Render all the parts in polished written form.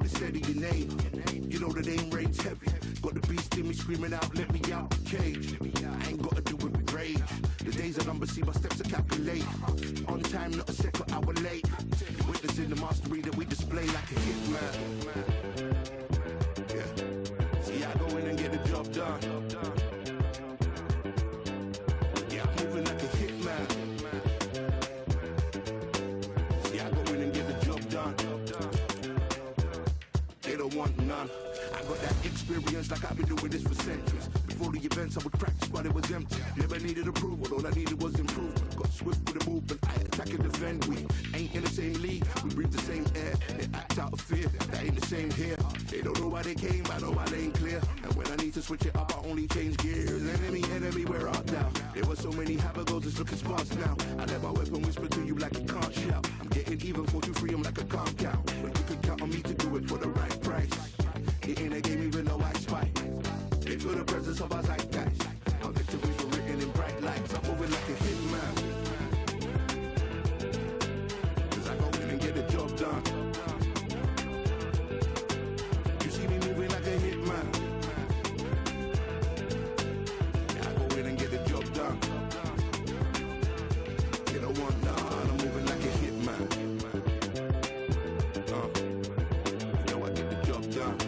they said your name. You know the name rates heavy. Got the beast in me screaming out, let me out the cage. I ain't got to do it with rage. The days are numbered, see my steps are calculate. On time, not a second hour late. Witnessing the mastery that we display like a hitman. Yeah. See, I go in and get the job done. Yeah, I'm moving like a hitman. See, I go in and get the job done. They don't want none. I got that experience like I've been doing this for centuries. Before the events I would practice while it was empty. Never needed approval, all I needed was improvement. Got swift with the movement, I attack and defend. We ain't in the same league, we breathe the same air. They act out of fear, that ain't the same here. They don't know why they came, I know why they ain't clear. And when I need to switch it up, I only change gears. Enemy, where art thou? There were so many habagos, it's looking sparse now. I let my weapon whisper to you like a can't shout. I'm getting even, 4-2-3, I'm like a calm cow. But you can count on me to do it for the right price. It ain't a game even though I spite. They feel the presence of our zeitgeist. Our victories were written in bright lights. I'm moving like a hitman. Cause I go in and get the job done. You see me moving like a hitman. Yeah, I go in and get the job done. They don't want none. I'm moving like a hitman. You know I get the job done.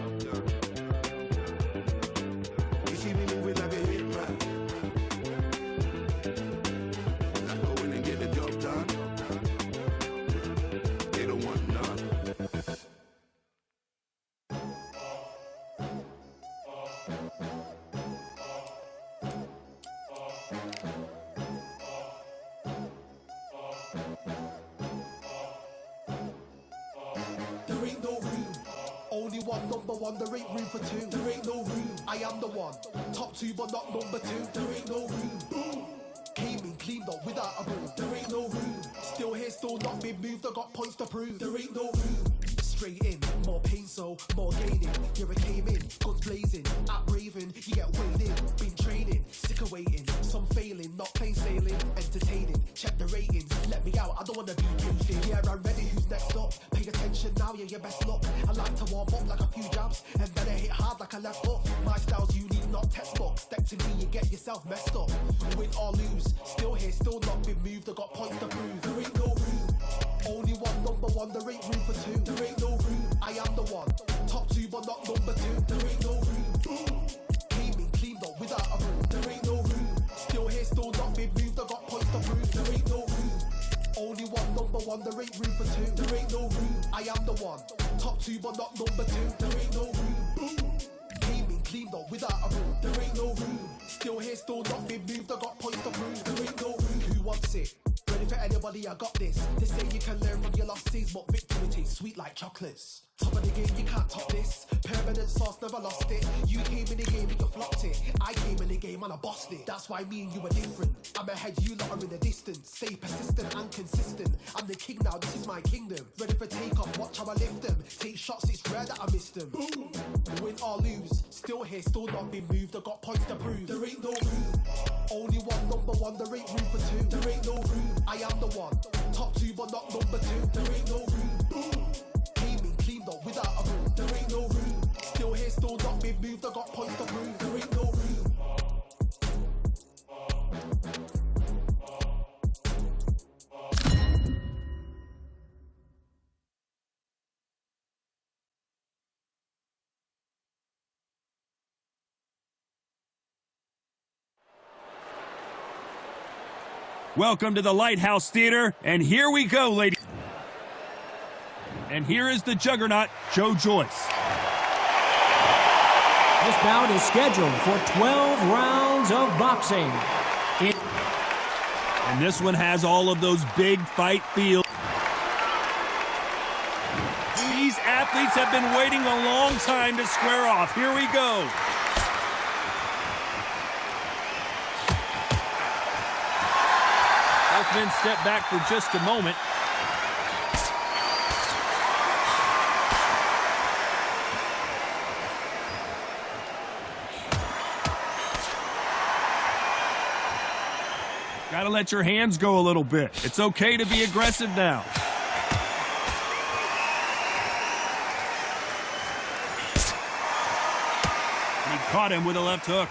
There ain't no room, only one, number one, there ain't room for two. There ain't no room, I am the one, top two but not number two. There ain't no room, boom, came in cleaned up without a broom. There ain't no room, still here, still not been moved, I got points to prove. There ain't no room, straight in, more pain so, more gaining. Here I came in, guns blazing, at Raven, you get weighed in. Been training, sick of waiting, some failing, not plain sailing, entertaining. Check the ratings, let me out, I don't wanna be caged in. Yeah, I'm ready, who's next up? Pay attention now, yeah, your best luck. I like to warm up like a few jabs, and then I hit hard like a left hook. My style's unique, not textbook. Step to me, you get yourself messed up. Win or lose, still here, still not been moved, I got points to prove. There ain't no room, only one, number one, there ain't room for two. There ain't no room, I am the one, top two but not number two. There ain't no room, boom, came in cleaned up without a broom. There ain't no room, still here, still not been moved, I got points to prove. There ain't no room, only one, number one, there ain't room for two. There ain't no room, I am the one, top two but not number two. There ain't no room, boom, came in cleaned up without a broom. There ain't no room, still here, still not been moved, I got points to prove. There ain't no room, who wants it? Ready for anybody, I got this. They say you can learn from your losses, but victory tastes sweet like chocolates. Top of the game, you can't top this. Permanent sauce, never lost it. You came in the game and you flopped it. I came in the game and I bossed it. That's why me and you are different. I'm ahead, you lot are in the distance. Stay persistent and consistent. I'm the king now, this is my kingdom. Ready for takeoff, watch how I lift them. Take shots, it's rare that I missed them. Boom. Win or lose, still here, still not been moved. I got points to prove. There ain't no room, only one, number one, there ain't room for two. There ain't no room, I am the one, top two but not number two. There ain't no room, boom, came in cleaned up without a broom. There ain't no room, still here, still not been moved, I got points to prove. There ain't no room. Welcome to the Lighthouse Theater, and here we go, ladies. And here is the juggernaut, Joe Joyce. This bout is scheduled for 12 rounds of boxing. And this one has all of those big fight feels. These athletes have been waiting a long time to square off. Here we go. Both men step back for just a moment. Gotta let your hands go a little bit. It's okay to be aggressive now. He caught him with a left hook.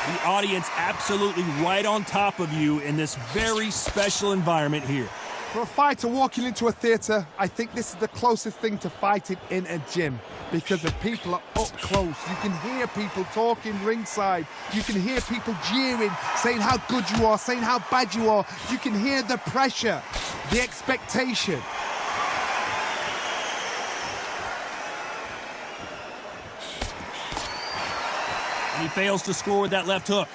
The audience absolutely right on top of you in this very special environment here. For a fighter walking into a theatre, I think this is the closest thing to fighting in a gym because the people are up close. You can hear people talking ringside. You can hear people jeering, saying how good you are, saying how bad you are. You can hear the pressure, the expectation. And he fails to score with that left hook.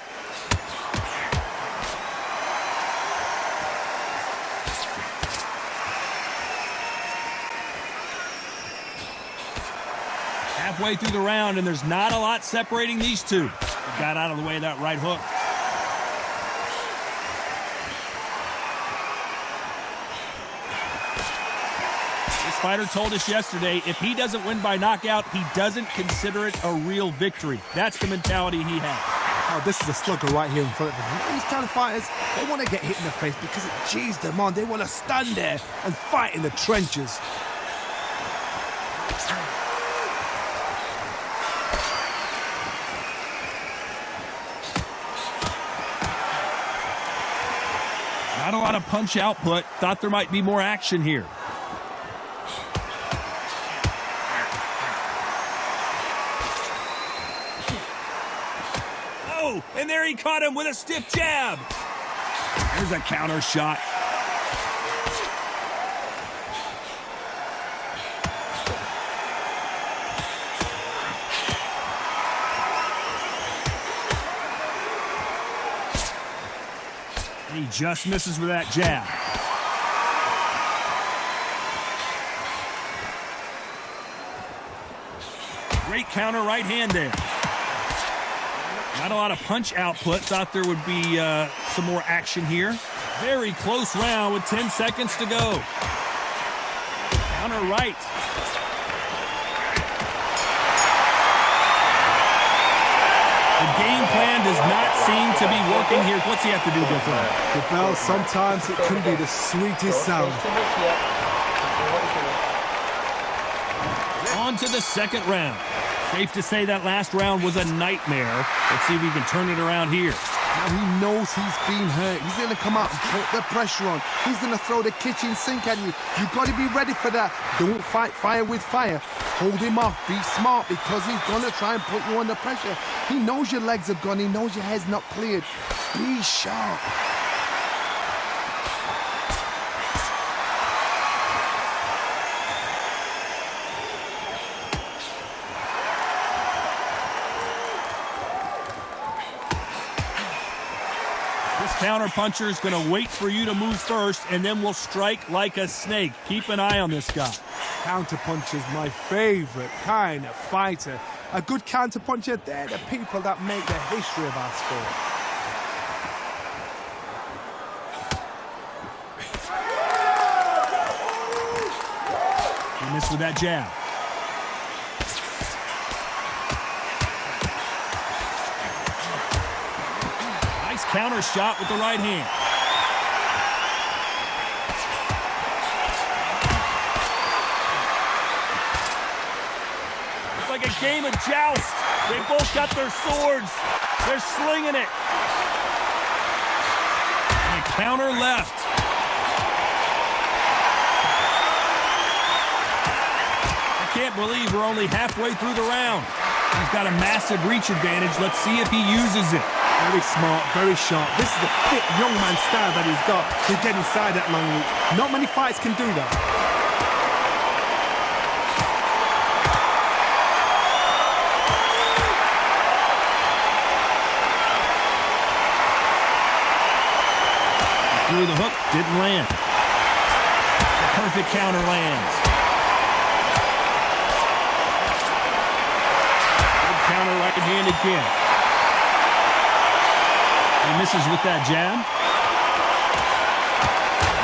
Halfway through the round, and there's not a lot separating these two. He got out of the way of that right hook. This fighter told us yesterday, if he doesn't win by knockout, he doesn't consider it a real victory. That's the mentality he has. Oh, this is a slugger right here in front of him. These kind of fighters, they want to get hit in the face because it G's them on. They want to stand there and fight in the trenches. Not a lot of punch output. Thought there might be more action here. Oh, and there he caught him with a stiff jab. There's a counter shot. He just misses with that jab. Great counter right hand there. Not a lot of punch output. Thought there would be some more action here. Very close round with 10 seconds to go. Counter right. The game plan does not seem to be working here. What's he have to do differently? The bell, sometimes it can be the sweetest sound. On to the second round. Safe to say that last round was a nightmare. Let's see if we can turn it around here. Now he knows he's been hurt. He's going to come out and put the pressure on. He's going to throw the kitchen sink at you. You've got to be ready for that. Don't fight fire with fire. Hold him off. Be smart because he's going to try and put you under pressure. He knows your legs have gone. He knows your head's not cleared. Be sharp. Counter puncher is going to wait for you to move first, and then will strike like a snake. Keep an eye on this guy. Counter puncher's my favorite kind of fighter. A good counter puncher, they're the people that make the history of our sport. He missed with that jab. Counter shot with the right hand. It's like a game of joust. They both got their swords. They're slinging it. And a counter left. I can't believe we're only halfway through the round. He's got a massive reach advantage. Let's see if he uses it. Very smart, very sharp. This is the fit young man style that he's got to get inside that long reach. Not many fights can do that. Threw the hook, didn't land. The perfect counter lands. Good counter right hand again. He misses with that jab.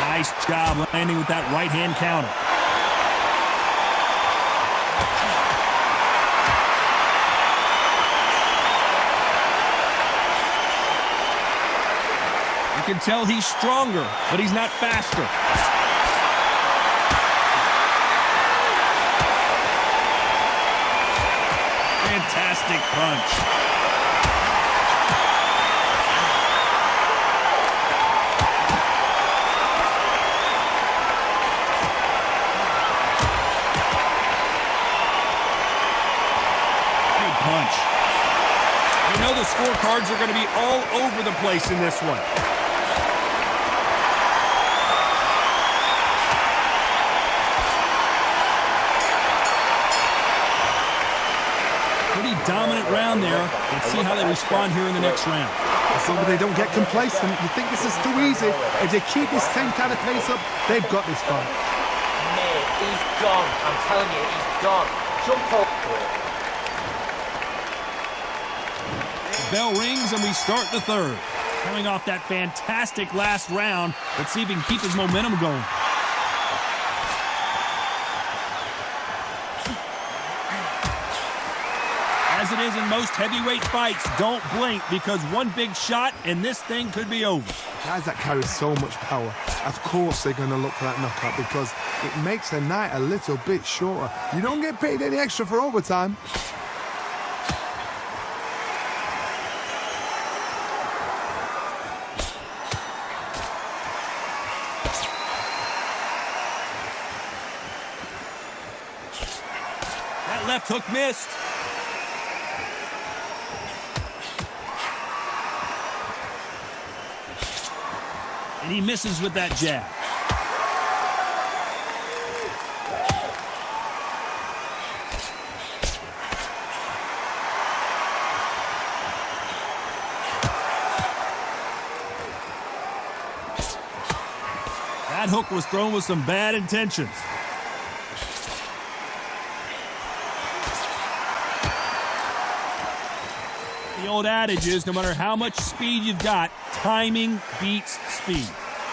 Nice job landing with that right hand counter. can tell he's stronger, but he's not faster. Fantastic punch. Punch. You know the scorecards are going to be all over the place in this one. Pretty dominant round there. Let's see how they respond here in the next round. As long as they don't get complacent, you think this is too easy. If they keep this same kind of pace up, they've got this far. Mate, he's gone. I'm telling you, he's gone. Jump up. Bell rings and we start the third. Coming off that fantastic last round, let's see if he can keep his momentum going. As it is in most heavyweight fights, don't blink because one big shot and this thing could be over. Guys that carry so much power, of course they're going to look for that knockout because it makes the night a little bit shorter. You don't get paid any extra for overtime. Left hook missed. And he misses with that jab. That hook was thrown with some bad intentions. The old adage is no matter how much speed you've got, timing beats speed.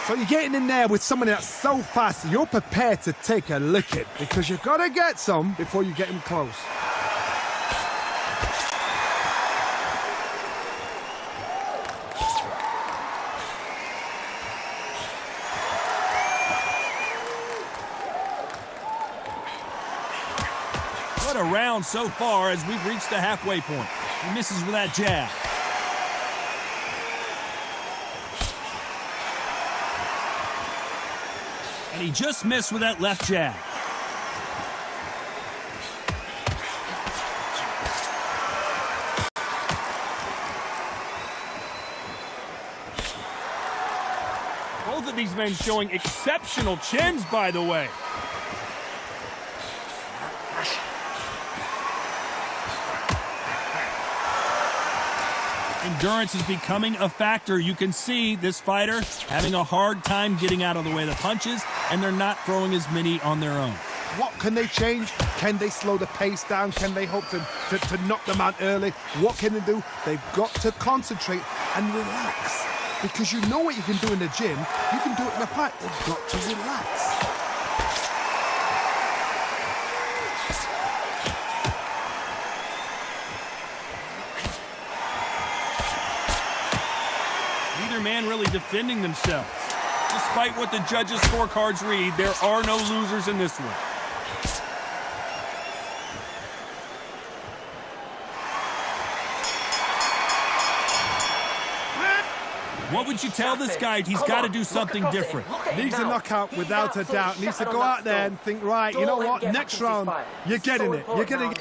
So you're getting in there with someone that's so fast, you're prepared to take a licking because you've got to get some before you get him close. What a round so far as we've reached the halfway point. He misses with that jab. And he just missed with that left jab. Both of these men showing exceptional chins, by the way. Endurance is becoming a factor. You can see this fighter having a hard time getting out of the way of the punches, and they're not throwing as many on their own. What can they change? Can they slow the pace down? Can they hope to knock them out early? What can they do? They've got to concentrate and relax. Because you know what you can do in the gym, you can do it in a fight. They've got to relax. Neither man really defending themselves. Despite what the judges' scorecards read, there are no losers in this one. What would you tell this guy? He's got to do something different. Needs a knockout without a doubt. Needs to go out there and think, right, you know what, next round, you're getting it. You're getting it.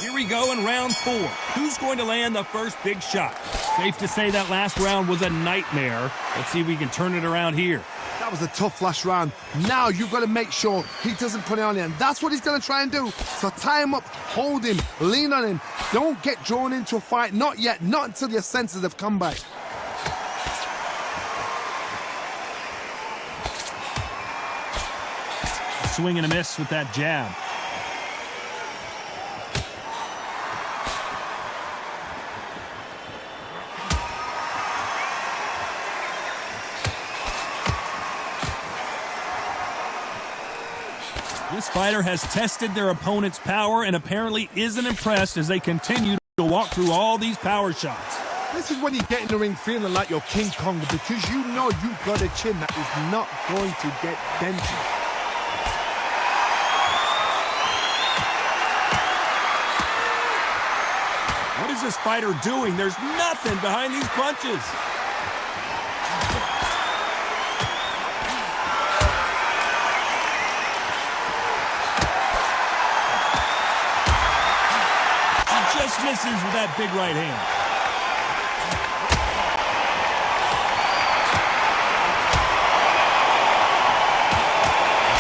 Here we go in round 4. Who's going to land the first big shot? Safe to say that last round was a nightmare. Let's see if we can turn it around here. That was a tough last round. Now you've got to make sure he doesn't put it on him. That's what he's going to try and do. So tie him up, hold him, lean on him. Don't get drawn into a fight. Not yet. Not until your senses have come back. Swing and a miss with that jab. This fighter has tested their opponent's power and apparently isn't impressed as they continue to walk through all these power shots. This is when you get in the ring feeling like you're King Kong because you know you've got a chin that is not going to get dented. What is this fighter doing? There's nothing behind these punches. She just misses with that big right hand.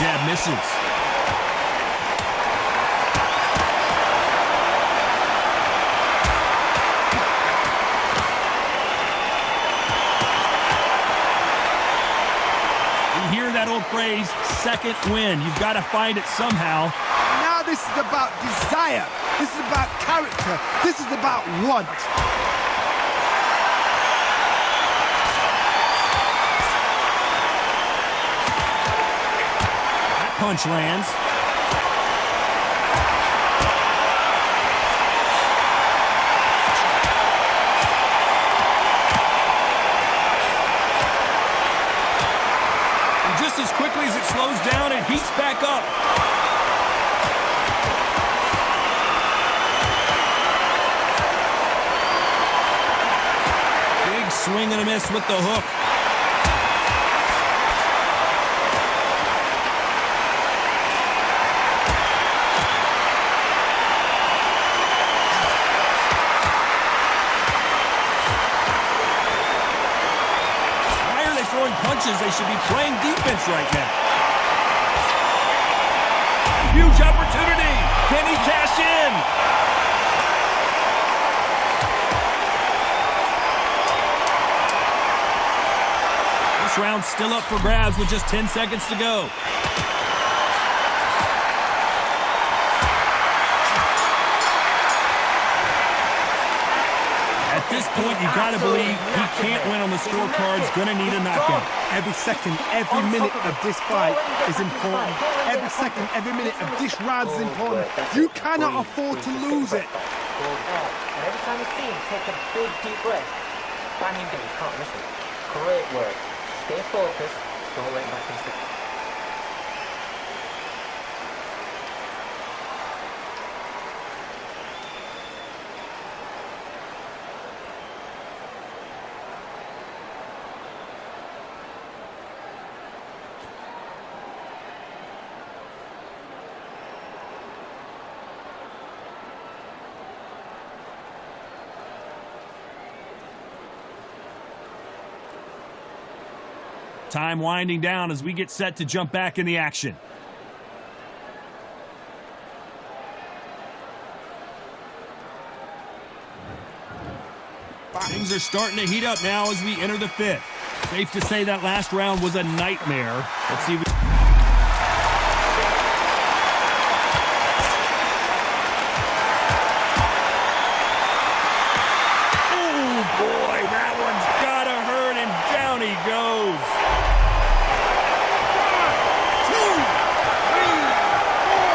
Jab misses. You hear that old phrase, second win. You've got to find it somehow. Now this is about desire. This is about character. This is about want. Punch lands. And just as quickly as it slows down, it heats back up. Big swing and a miss with the hook. Punches, they should be playing defense right now. Huge opportunity. Can he cash in? This round's still up for grabs with just 10 seconds to go. At this point, you got to believe he can't win on the scorecards. Going to need a knockout. Every second, every minute of this fight is important. Every second, every minute of this round is important. You cannot afford to lose it. And every time you see him take a big deep breath, bang him down, you can't miss it. Great work. Stay focused, don't let him back into it. Time winding down as we get set to jump back in the action. Things are starting to heat up now as we enter the fifth. Safe to say that last round was a nightmare. Let's see if we... Oh boy, that one's gotta hurt, and down he goes. 1, 2, 3, 4.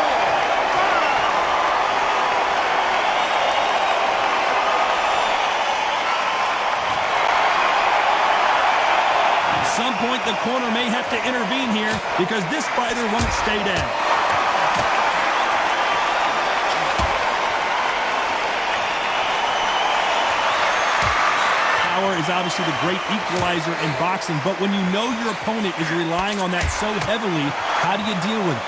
At some point, the corner may have to intervene here because this fighter won't stay down. Power is obviously the great equalizer in boxing, but when you know your opponent is relying on that so heavily, how do you deal with it?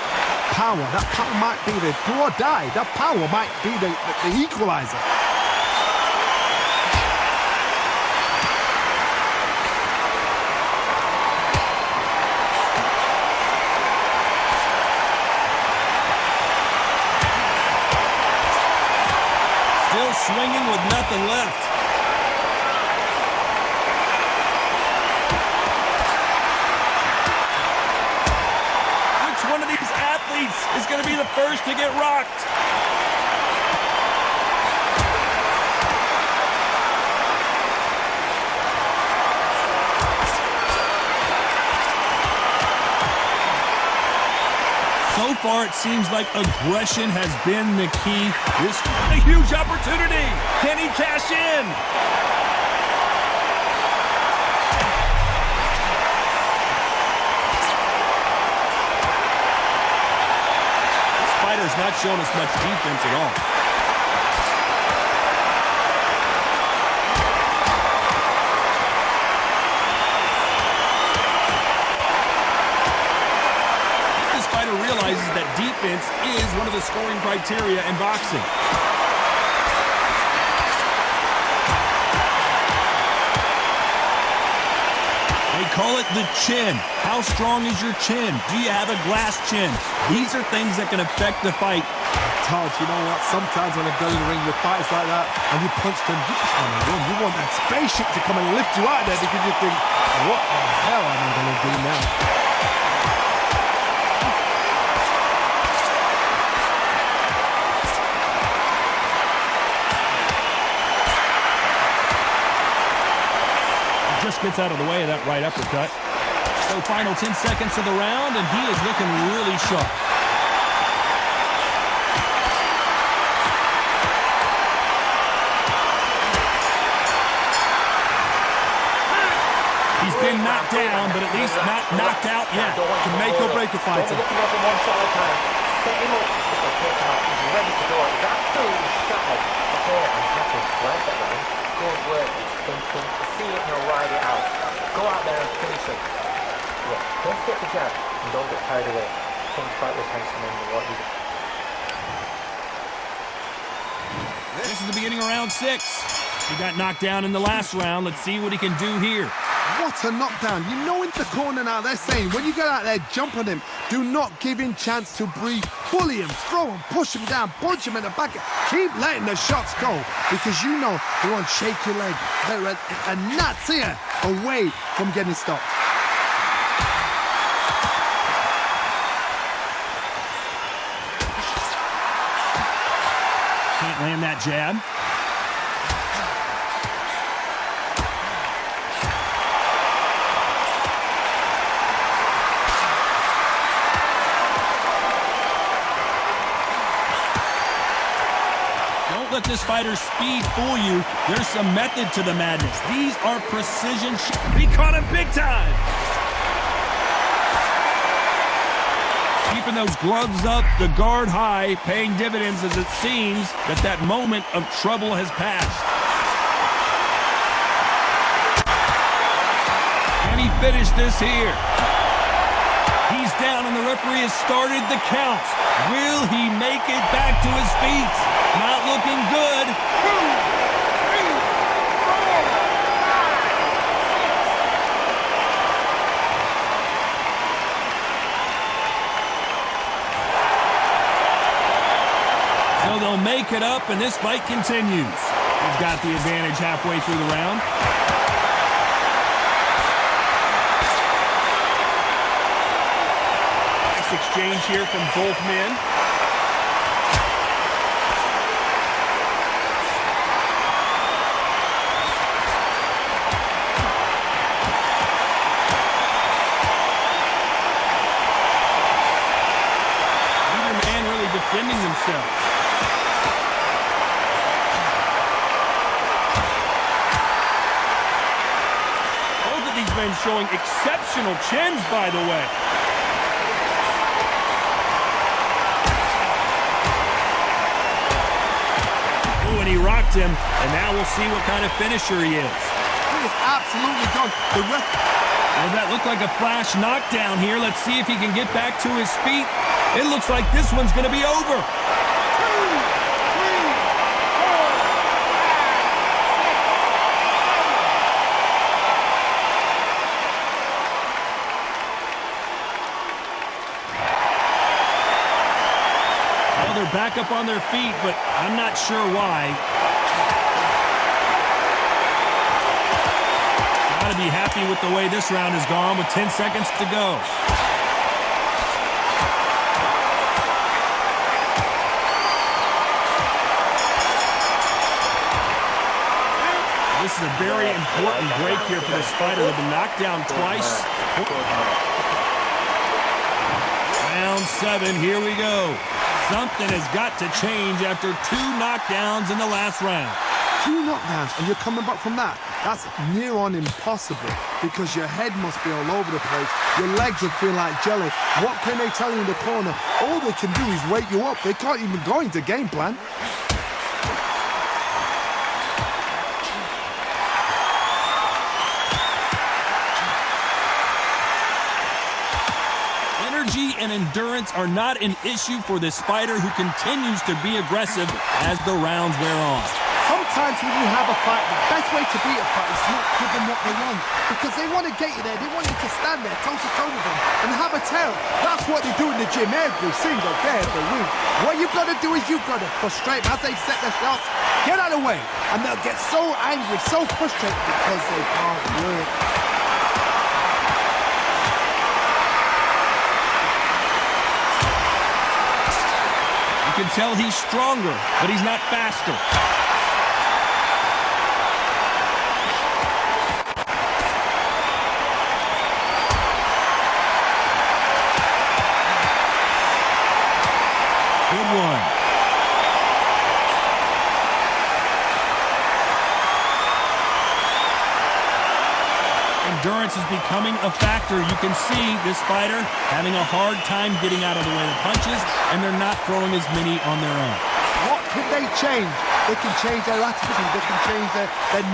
Power, that power might be the do or die. That power might be the equalizer. Still swinging with nothing left. Which one of these athletes is going to be the first to get rocked? So far, it seems like aggression has been the key. This is a huge opportunity. Can he cash in? fighter's not shown us much defense at all. This fighter realizes that defense is one of the scoring criteria in boxing. They call it the chin. How strong is your chin? Do you have a glass chin? These are things that can affect the fight. Todd, you know what? Sometimes when I go in the ring with fights like that and you punch them, you just want to run. You want that spaceship to come and lift you out of there because you think, what the hell am I going to do now? Just gets out of the way of that right uppercut. So final 10 seconds of the round, and he is looking really sharp. He's been knocked down, but at least not knocked out yet. Can make or break a fight. Looking at him one shot at a time. Set him up. He'll take him out. He's ready to go. He's absolutely shattered. Okay, I'm happy. Right at that. Good work. Thinking. See it and he'll ride it out. Go out there and finish it. Yeah, don't get the jab and don't get carried away. Think fight with Henson and what you do. This is the beginning of round 6. He got knocked down in the last round. Let's see what he can do here. What a knockdown. You know in the corner now they're saying when you get out there, jump on him. Do not give him chance to breathe. Bully him, throw him, push him down, punch him in the back. Keep letting the shots go because you know they won't shake your leg. They're a nuts here away from getting stopped. Can't land that jab. Let this fighter's speed fool you. There's some method to the madness. These are precision shots. He caught him big time. Keeping those gloves up, the guard high, paying dividends as it seems that moment of trouble has passed. Can he finish this here? He's down and the referee has started the count. Will he make it back to his feet? Not looking good. 2, 3, 4, 5, 6. So they'll make it up and this fight continues. He's got the advantage halfway through the round. Nice exchange here from both men. Defending themselves. Both of these men showing exceptional chins, by the way. Oh, and he rocked him, and now we'll see what kind of finisher he is. He is absolutely done. The ref. Well, that looked like a flash knockdown here. Let's see if he can get back to his feet. It looks like this one's going to be over. 2, 3, 4, 5, 6. Well, they're back up on their feet, but I'm not sure why. Gotta be happy with the way this round has gone with 10 seconds to go. This is a very important break here for this fighter. They've been knocked down twice. Round 7, here we go. Something has got to change after 2 knockdowns in the last round. 2 knockdowns and you're coming back from that. That's near on impossible because your head must be all over the place. Your legs would feel like jelly. What can they tell you in the corner? All they can do is wake you up. They can't even go into game plan. Energy and endurance are not an issue for this fighter who continues to be aggressive as the rounds wear on. Sometimes when you have a fight, the best way to beat a fight is not give them what they want. Because they want to get you there, they want you to stand there toe-to-toe with them and have a tail. That's what they do in the gym every single day of the week. What you've got to do is you've got to frustrate them as they set their shots. Get out of the way. And they'll get so angry, so frustrated because they can't work. You can tell he's stronger, but he's not faster. Good one. Endurance is becoming a factor. You can see this fighter having a hard time getting out of the way of punches, and they're not throwing as many on their own. What can they change? They can change their attitude. They can change their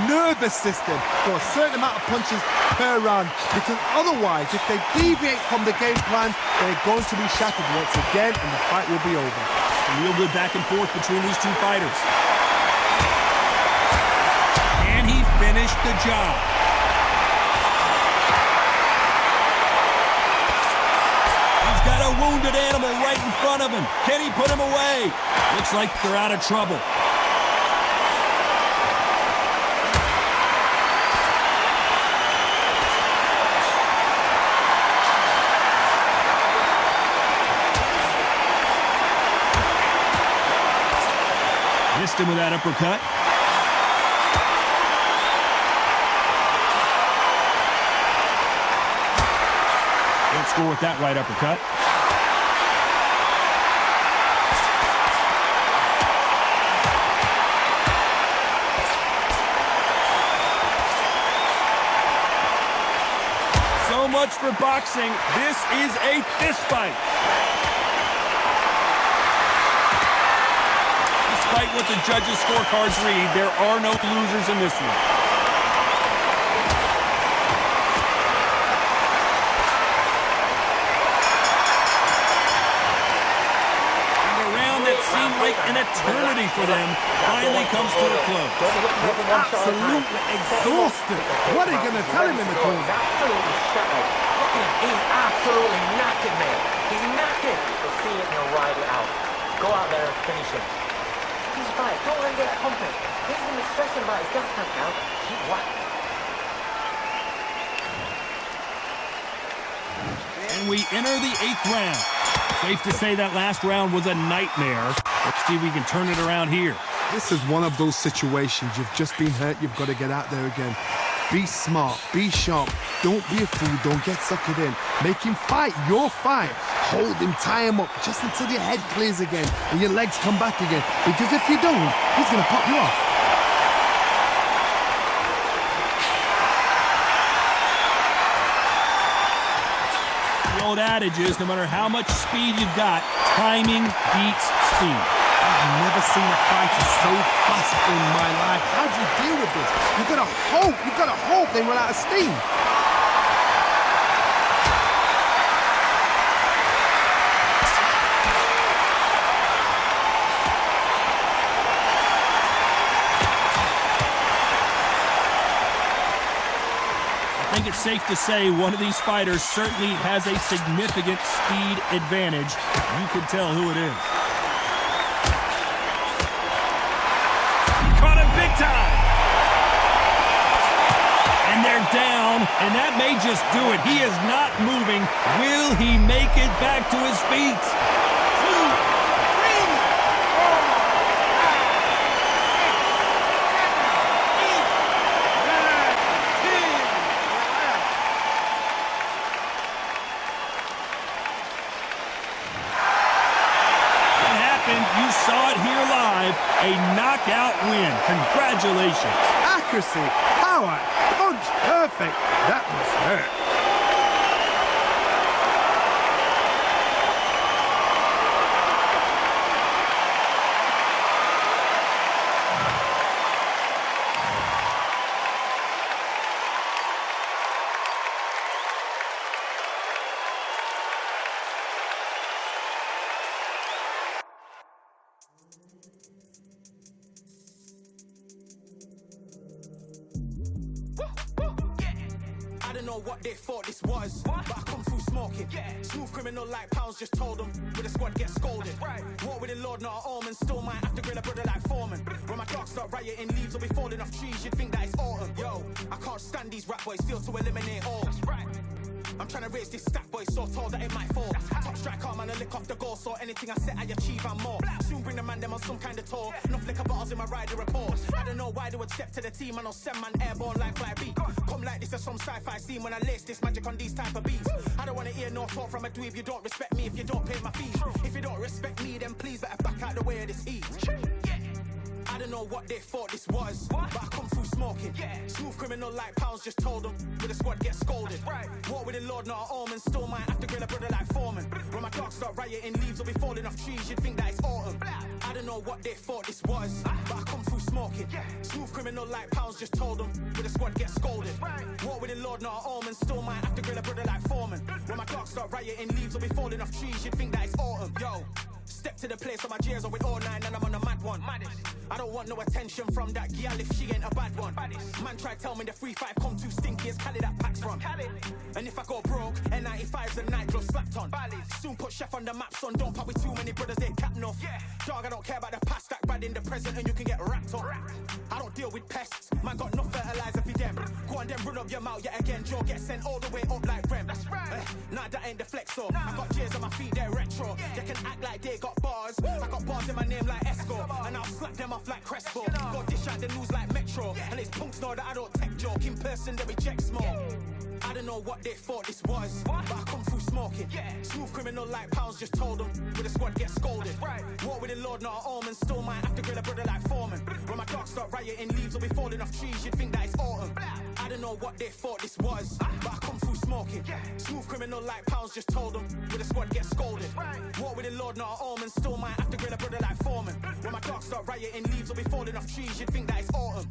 nervous system for a certain amount of punches per round. Because otherwise, if they deviate from the game plan, they're going to be shattered once again, and the fight will be over. A real good back and forth between these two fighters. Can he finish the job? Got a wounded animal right in front of him. Can he put him away? Looks like they're out of trouble. Missed him with that uppercut. Don't score with that right uppercut. So much for boxing. This is a fist fight. Despite what the judges' scorecards read, there are no losers in this one. Seemed like an eternity for them finally comes to a close. Absolutely exhausted. What are you going to tell him in the corner? He's absolutely shattered. Look at him. He's absolutely knackered, man. He's knackered. You'll see it and he'll ride it out. Go out there and finish him. He's right. Don't let him get pumping. He's going to be stressing about his gas tank now. Keep whacking. And we enter the 8th round. Safe to say that last round was a nightmare. Let's see if we can turn it around here. This is one of those situations. You've just been hurt. You've got to get out there again. Be smart. Be sharp. Don't be a fool. Don't get suckered in. Make him fight your fight. Hold him. Tie him up just until your head clears again and your legs come back again. Because if you don't, he's going to pop you off. Old adage is no matter how much speed you've got, timing beats speed. I've never seen a fighter so fast in my life. How do you deal with this? You've got to hope they run out of steam. I think it's safe to say one of these fighters certainly has a significant speed advantage. You can tell who it is. Caught him big time! And they're down, and that may just do it. He is not moving. Will he make it back to his feet? 2, 3, 4. You saw it here live, a knockout knockout win. Congratulations. Accuracy, power, punch, perfect. That was hurt. I don't know what they thought this was, but I come through smoking. Smooth criminal like pounds, just told them with the squad get scolded. War with the Lord, not an omen, still might have to grill a brother like Foreman. When my dogs start rioting, leaves will be falling off trees, you'd think that it's autumn. Yo, I can't stand these rap boys, feel to eliminate all. I'm trying to raise this stack, boy, so tall that it might fall. Top striker, man, I lick off the goal, so anything I set, I achieve and more. Soon bring the man them on some kind of tour. Enough liquor bottles in my rider report. I don't know why they would step to the team, and I'll send man airborne like fly beat. Come like this as some sci-fi scene when I lace this magic on these type of beats. I don't want to hear no talk from a dweeb. You don't respect me if you don't pay my fees. If you don't respect me, then please better back out the way of this heat. I don't know what they thought this was, but I come through smoking. Smooth criminal like pounds, just told them with the squad get scolded. War with the Lord, not an omen, still might have to grill a brother like Foreman. When my dogs start rioting, leaves will be falling off trees, you'd think that it's autumn. I don't know what they thought this was, but I come through smoking. Smooth criminal like pounds, just told them with the squad get scolded. War with the Lord, not an omen, still might have to grill a brother like Foreman. When my dogs start rioting, leaves will be falling off trees, you'd think that it's autumn. Yo, step to the place on my J's on with all 9 and I'm on a mad one. I don't want no attention from that gal if she ain't a bad one. Man try tell me the 3-5 come too stinky, it's Cali that packs from. And if I go broke, N95s and night gloves slapped on. Soon put chef on the map, son, don't pop with too many brothers, they cap enough. Dog, I don't care about the past, that bad in the present and you can get wrapped up. I don't deal with pests, man got no fertilizer for them. Go on then run up your mouth yet again, Joe get sent all the way up like Rem. Nah, that ain't the flexo, I got J's on my feet, they're retro. They can act like they got bars, I got bars in my name like Esco. And I'll slap them off like Crespo. Go dish out the news like Metro. And it's punks know that I don't tech joke, in person they reject smoke. I don't know what they thought this was, but I come through smoking. Smooth criminal like pounds, just told them with the squad get scolded. War with the Lord, not an omen, still might have to grill a brother like Foreman. When my dogs start rioting, leaves will be falling off trees, you'd think that it's autumn. I don't know what they thought this was, but I come through smoking. Smooth criminal like pounds, just told them with the squad get scolded. War with the Lord, not an omen, still might have to grill a brother like Foreman. When my dogs start rioting, leaves will be falling off trees, you'd think that it's autumn.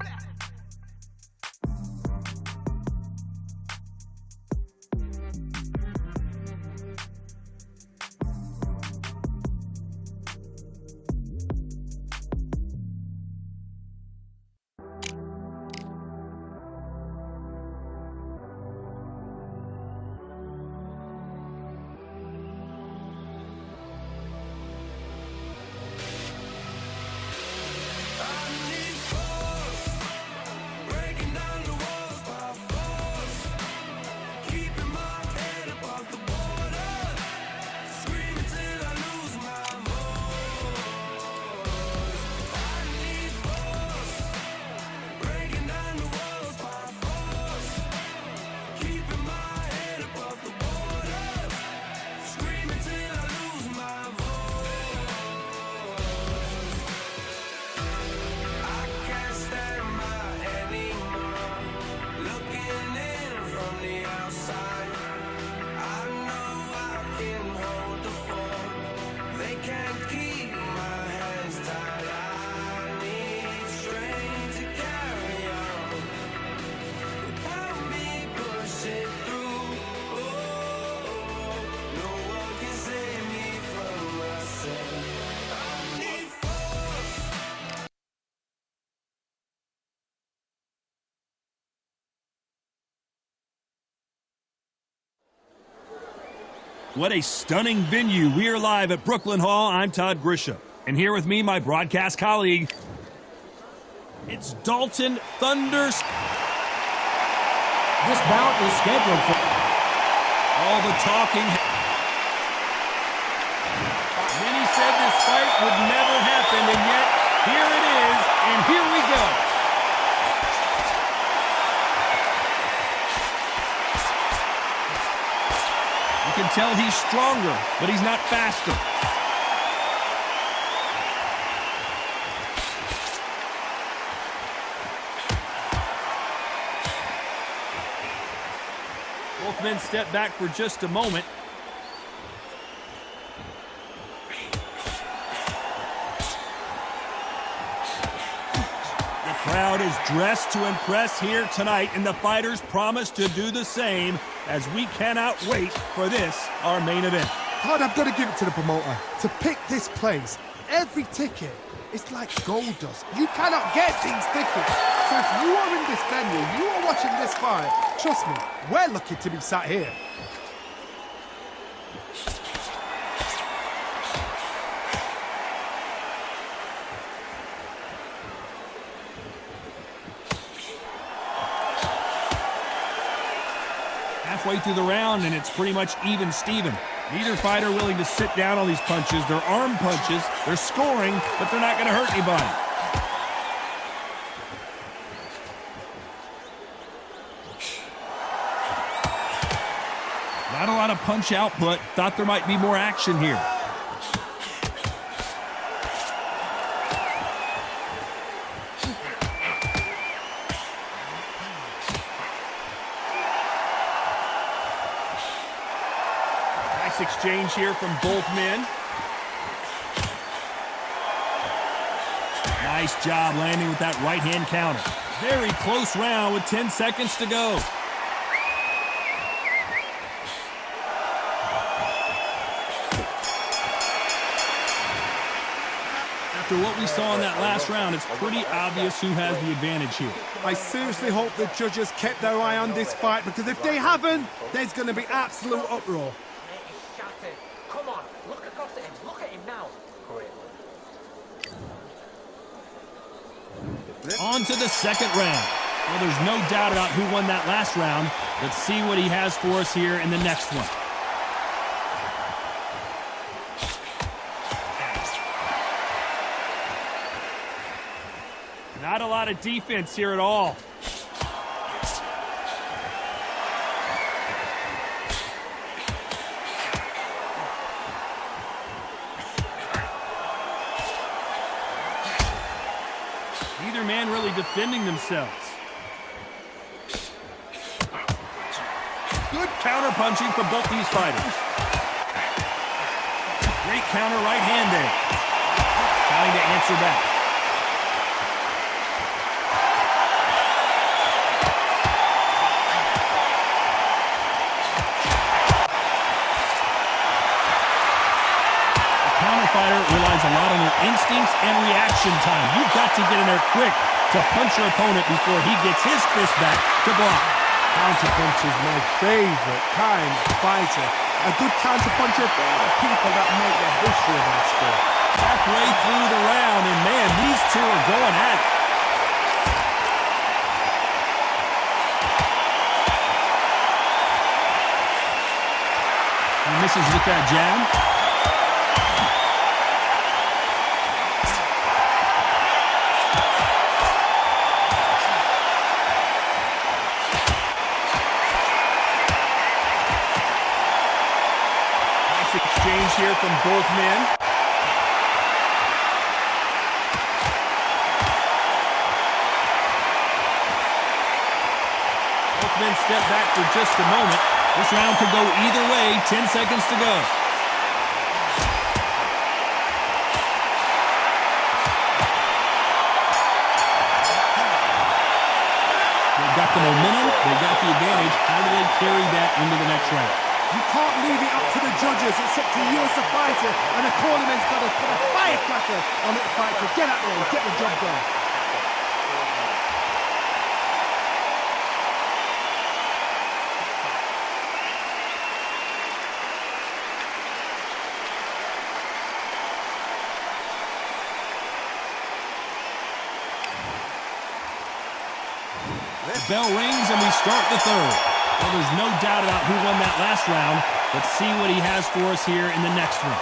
What a stunning venue. We are live at Brooklyn Hall. I'm Todd Grisham. And here with me, my broadcast colleague, it's Dalton Thunder. This bout is scheduled for all the talking. Many said this fight would never happen, and yet here it is, and here we go. You can tell he's stronger, but he's not faster. men step back for just a moment. The crowd is dressed to impress here tonight, and the fighters promise to do the same as we cannot wait for this, our main event. God, I've got to give it to the promoter. To pick this place, every ticket, it's like gold dust. You cannot get these tickets. So if you are in this venue, you are watching this fight, trust me, we're lucky to be sat here. Halfway through the round, and it's pretty much even Steven. Neither fighter willing to sit down on these punches. They're arm punches. They're scoring, but they're not going to hurt anybody. Not a lot of punch output. Thought there might be more action here. Exchange here from both men. Nice job landing with that right hand counter. Very close round with 10 seconds to go. After what we saw in that last round, it's pretty obvious who has the advantage here. I seriously hope the judges kept their eye on this fight, because if they haven't, there's going to be absolute uproar. Come on, look across at him. Look at him now. Great. On to the second round. Well, there's no doubt about who won that last round. Let's see what he has for us here in the next one. Not a lot of defense here at all. Neither man really defending themselves. Good counter punching from both these fighters. Great counter right hand there. Trying to answer back. Fighter relies a lot on their instincts and reaction time. You've got to get in there quick to punch your opponent before he gets his fist back to block. Counter punch is my favorite kind of fighter. A good counter puncher, they're the people that make the history of that sport. Halfway through the round, and man, these two are going at it. He misses with that jab. Exchange here from both men. Both men step back for just a moment. This round could go either way. 10 seconds to go. They've got the momentum. They've got the advantage. How do they carry that into the next round? You can't leave it up to the judges. It's up to you as a fighter, and the cornerman's got to put a firecracker on the fighter. Get out there and get the job done. The bell rings and we start the third. Well, there's no doubt about who won that last round. Let's see what he has for us here in the next one.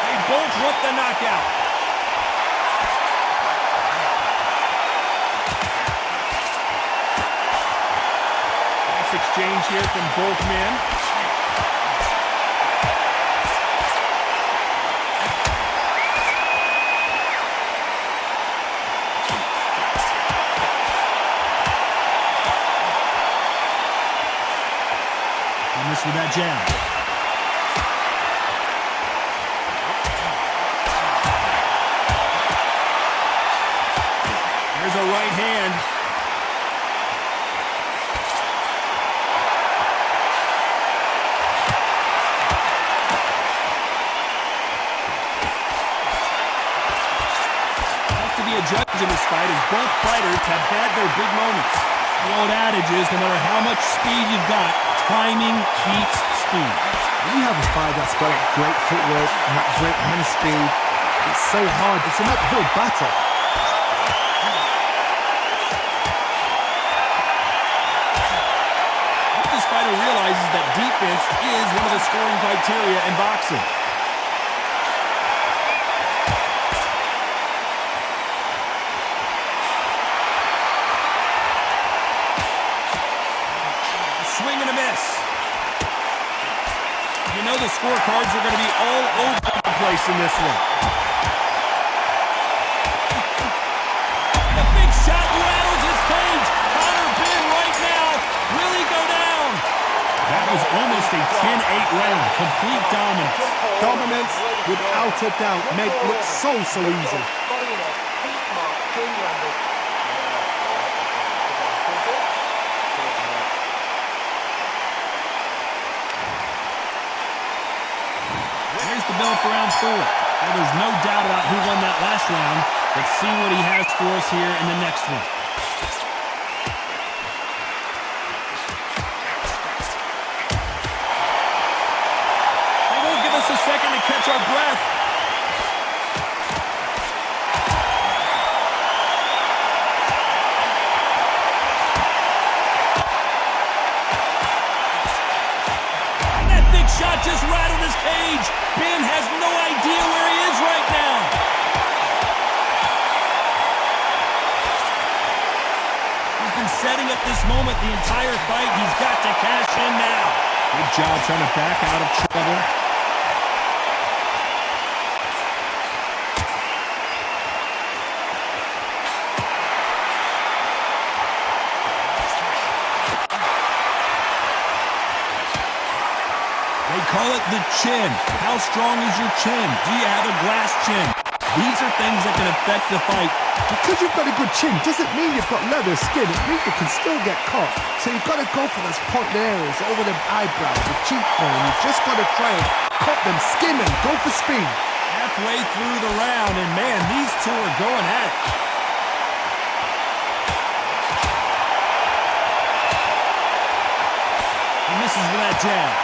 They both want the knockout. Exchange here from both men. Davis with that jab. There's a right hand. To be a judge in this fight, as both fighters have had their big moments. The old adage is, no matter how much speed you've got, timing beats speed. When you have a fight that's got great footwork and that great hand speed, it's so hard. It's an uphill battle. This fighter realizes that defense is one of the scoring criteria in boxing. Swing and a miss. You know the scorecards are going to be all over the place in this one. The big shot rattles his cage. Connor Ben right now. Will he go down? That was almost a 10-8 round. Complete dominance. Dominance, without a doubt, made it look so easy. There's the bell for round 4. Well, there's no doubt about who won that last round. Let's see what he has for us here in the next one. They won't give us a second to catch our breath. Shot just rattled his cage. Ben has no idea where he is right now. He's been setting up this moment the entire fight. He's got to cash in now. Good job trying to back out of trouble. Call it the chin. How strong is your chin? Do you have a glass chin? These are things that can affect the fight. Because you've got a good chin doesn't mean you've got leather skin. It means you can still get caught. So you've got to go for those point areas over the eyebrow, the cheekbone. You've just got to try and cut them, skin them, go for speed. Halfway through the round, and man, these two are going at it. He misses with that jab.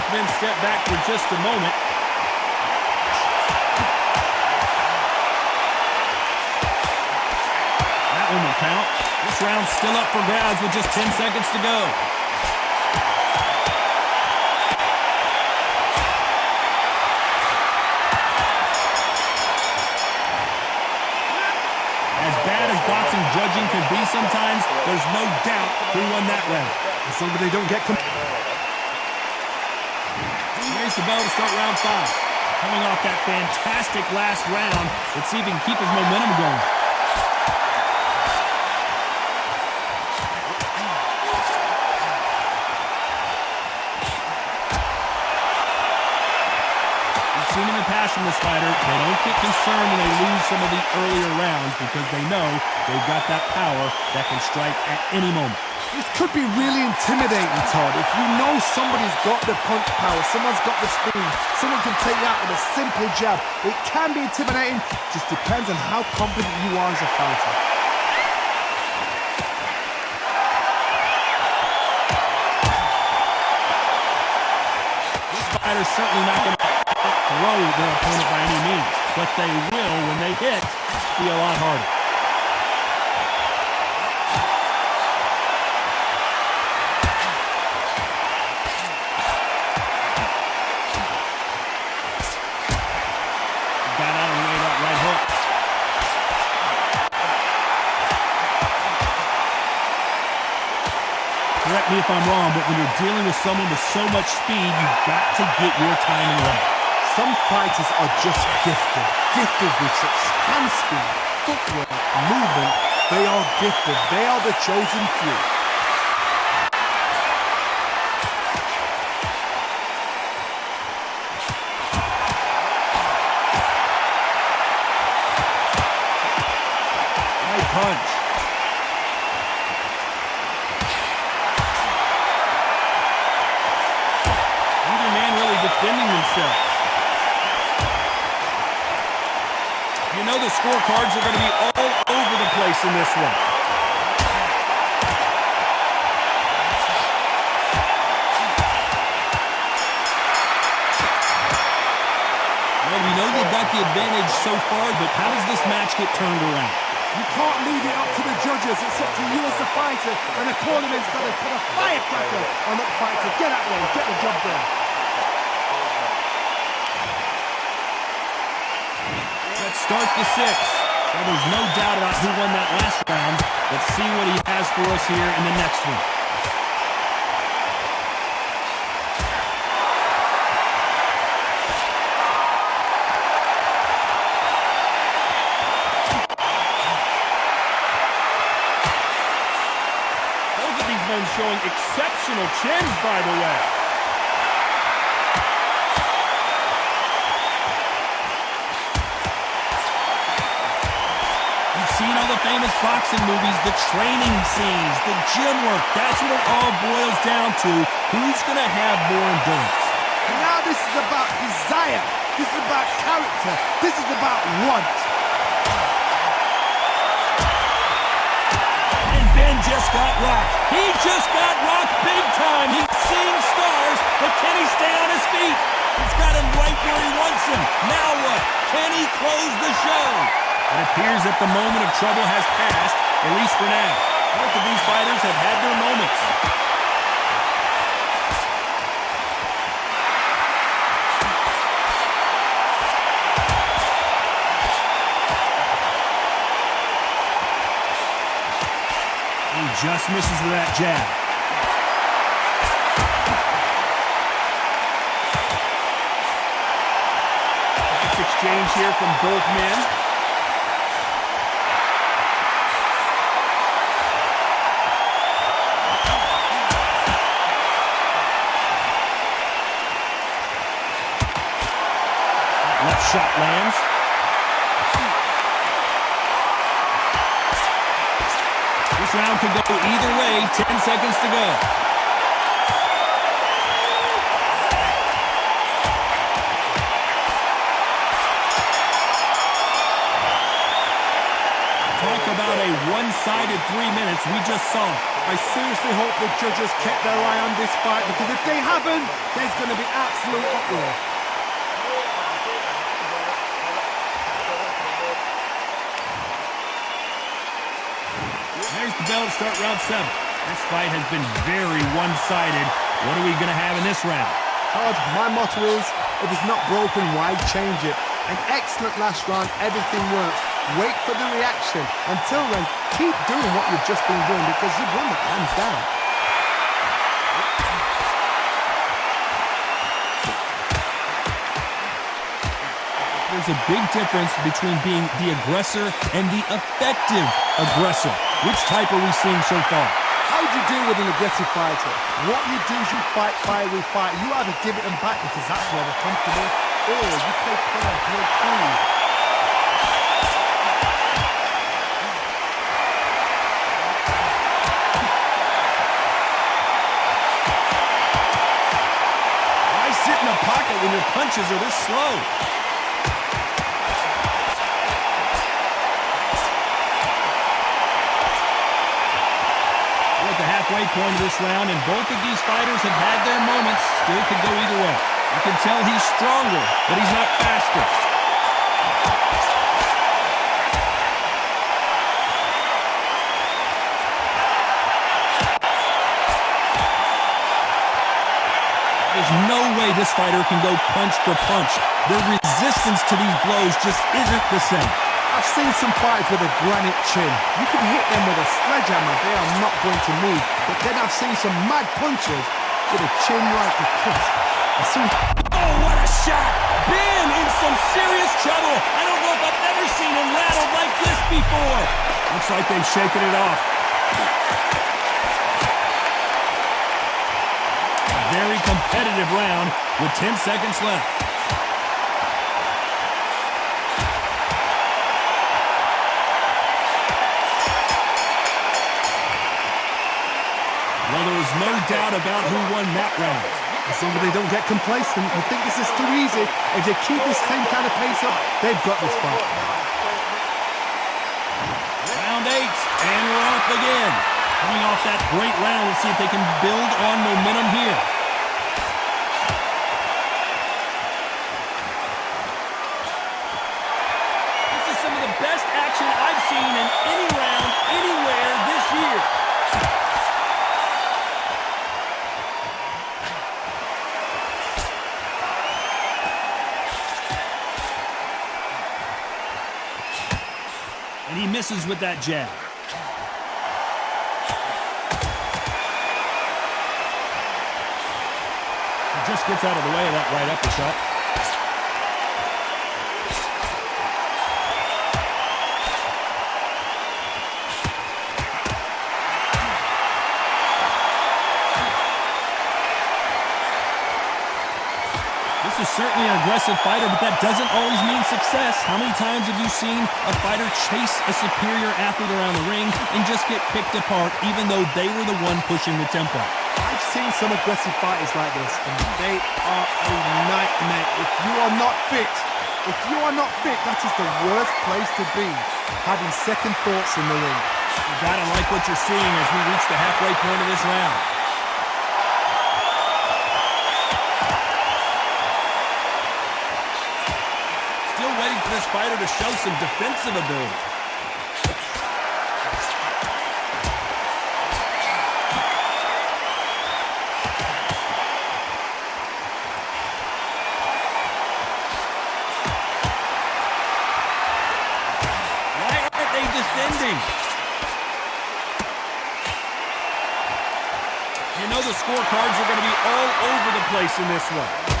Men step back for just a moment. That one will count. This round's still up for grabs with just 10 seconds to go. As bad as boxing judging can be sometimes, there's no doubt who won that round. As long as they don't get Here's the bell to start round 5. Coming off that fantastic last round, let's see if he can keep his momentum going. We've seen him in past from this fighter. They don't get concerned when they lose some of the earlier rounds because they know they've got that power that can strike at any moment. This could be really intimidating, Todd. If you know somebody's got the punch power, someone's got the speed, someone can take you out with a simple jab. It can be intimidating, just depends on how confident you are as a fighter. This fighter's certainly not going to throw their opponent by any means, but they will, when they hit, be a lot harder. Correct me if I'm wrong, but when you're dealing with someone with so much speed, you've got to get your timing right. Some fighters are just gifted with such hand speed, footwork, movement. They are gifted. They are the chosen few. High punch. Neither man really defending themselves. You know the scorecards are going to be all over the place in this one. Well, we know they've got the advantage so far, but how does this match get turned around? You can't leave it up to the judges. It's up to you as the fighter, and the cornerman's got to put a firecracker on that fighter. Get out there, get the job done. Let's start the sixth. Well, there's no doubt about who won that last round. Let's see what he has for us here in the next one. Both of these men showing exceptional chins, by the way. Seen all the famous boxing movies, the training scenes, the gym work. That's what it all boils down to. Who's going to have more endurance? Now this is about desire. This is about character. This is about want. And Ben just got rocked. He just got rocked big time. He's seeing stars, but can he stay on his feet? He's got him right where he wants him. Now what? Can he close the show? It appears that the moment of trouble has passed, at least for now. Both of these fighters have had their moments. He just misses with that jab. Nice exchange here from both men. Left shot lands. This round could go either way. 10 seconds to go. Talk about a one-sided 3 minutes. We just saw it. I seriously hope the judges kept their eye on this fight, because if they haven't, there's going to be absolute uproar. There's the bell to start round 7. This fight has been very one-sided. What are we going to have in this round? Todd, my motto is, if it's not broken, why change it? An excellent last round, everything works. Wait for the reaction. Until then, keep doing what you've just been doing, because you've won it hands down. There's a big difference between being the aggressor and the effective aggressor. Which type are we seeing so far? How do you deal with an aggressive fighter? What you do is you fight fire with fire. You either give it them back because that's where they're comfortable, or you play fair, play cool. Why sit in a pocket when your punches are this slow? At the halfway point of this round, and both of these fighters have had their moments. Still could go either way. You can tell he's stronger, but he's not faster. There's no way this fighter can go punch for punch. The resistance to these blows just isn't the same. I've seen some fighters with a granite chin. You can hit them with a sledgehammer, they are not going to move. But then I've seen some mad punchers with a chin like a crisp. Oh, what a shot. Ben in some serious trouble. I don't know if I've ever seen him rattled like this before. Looks like they've shaken it off. A very competitive round with 10 seconds left. Well, there was no doubt about who won that round. As long as they don't get complacent and think this is too easy, if they keep this same kind of pace up, they've got this fight. Round 8, and we're off again. Coming off that great round, let's see if they can build on momentum here. This is some of the best action I've seen in any round, anywhere this year. And he misses with that jab. He just gets out of the way of that right uppercut. This is certainly an aggressive fighter, but that doesn't always mean success. How many times have you seen a fighter chase a superior athlete around the ring and just get picked apart even though they were the one pushing the tempo? I've seen some aggressive fighters like this, and they are a nightmare. If you are not fit, that is the worst place to be, having second thoughts in the ring. You gotta like what you're seeing as we reach the halfway point of this round. Still waiting for this fighter to show some defensive ability. Why aren't they defending? You know the scorecards are going to be all over the place in this one.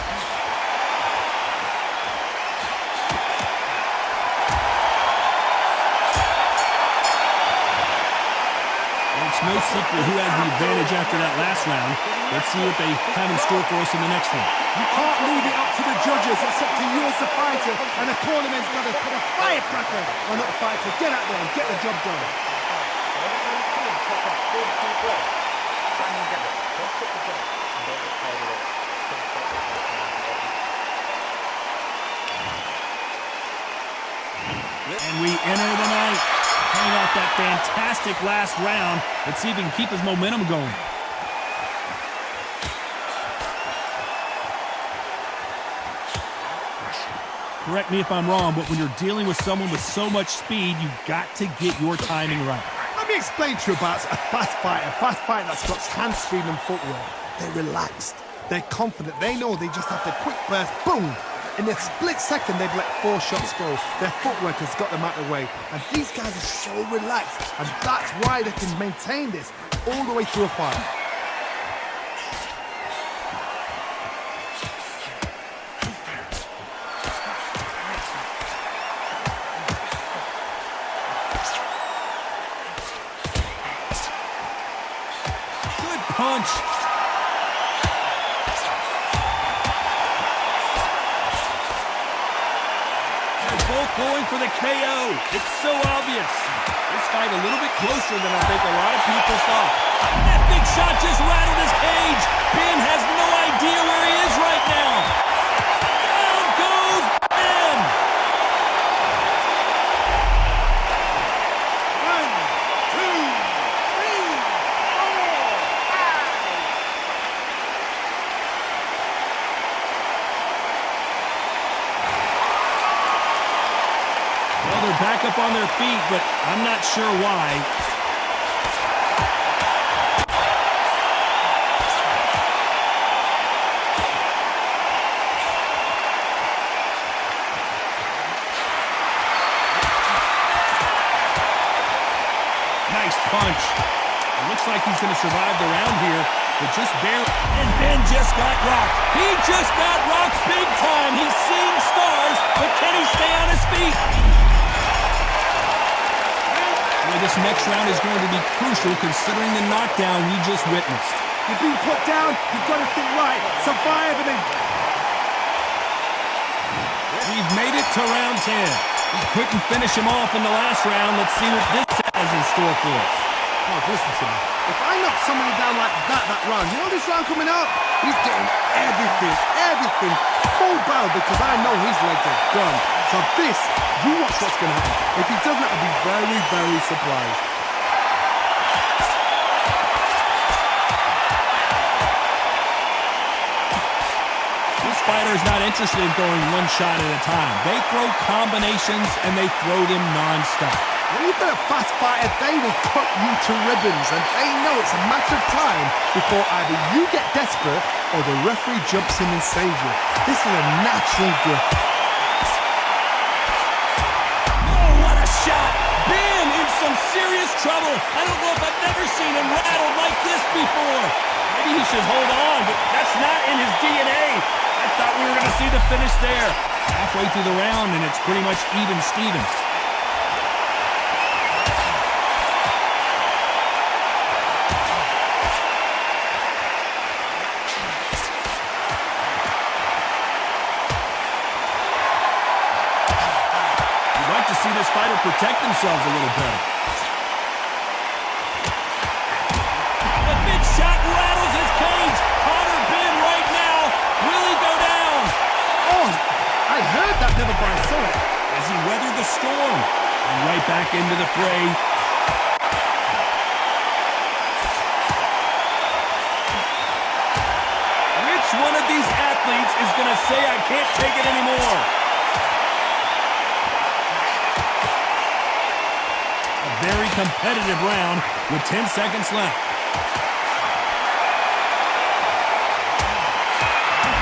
It's no secret who has the advantage after that last round. Let's see what they have in store for us in the next one. You can't leave it up to the judges. It's up to you as the fighter, and the cornerman's got to put a firecracker on that fighter. Get out there and get the job done. And we enter the night. Coming off that fantastic last round. Let's see if he can keep his momentum going. Correct me if I'm wrong, but when you're dealing with someone with so much speed, you've got to get your timing right. Let me explain to you about a fast fighter that's got hand speed and footwork. They're relaxed. They're confident. They know they just have to quick burst, boom. In a split second, they've let 4 shots go. Their footwork has got them out of the way. And these guys are so relaxed. And that's why they can maintain this all the way through a fight. Good punch. Going for the KO. It's so obvious. This fight a little bit closer than I think a lot of people thought. That big shot just rattled his cage. Ben has no idea where he is right now. Down goes Ben. 1, 2, 3, 4, 5. Well, they're back up on their feet, but I'm not sure why. Nice punch. It looks looks like he's going to survive the round here, but just barely. And Ben just got rocked. He just got rocked big time. He's seeing stars, but can he stay on his feet? Well, this next round is going to be crucial considering the knockdown we just witnessed. You're being put down, you've got to think right, survive and then... We've made it to round 10. We couldn't finish him off in the last round. Let's see what this has in store for us. Oh, listen to me. If I knock somebody down like that round, you know this round coming up? He's getting everything full barrel because I know his legs are gone. So this, you watch what's going to happen. If he doesn't, I'll be very, very surprised. This fighter is not interested in throwing one shot at a time. They throw combinations and they throw them non-stop. When you've got a fast fighter, they will cut you to ribbons, and they know it's a matter of time before either you get desperate or the referee jumps in and saves you. This is a natural gift. Oh, what a shot! Ben in some serious trouble. I don't know if I've ever seen him rattled like this before. Maybe he should hold on, but that's not in his DNA. I thought we were going to see the finish there. Halfway through the round, and it's pretty much even Stevens. You'd like to see this fighter protect themselves a little better. The big shot rattles his cage. Connor Ben right now. Will he go down? Oh, I heard that, never by saw it. As he weathered the storm and right back into the fray. Which one of these athletes is going to say I can't take it anymore? A very competitive round with 10 seconds left.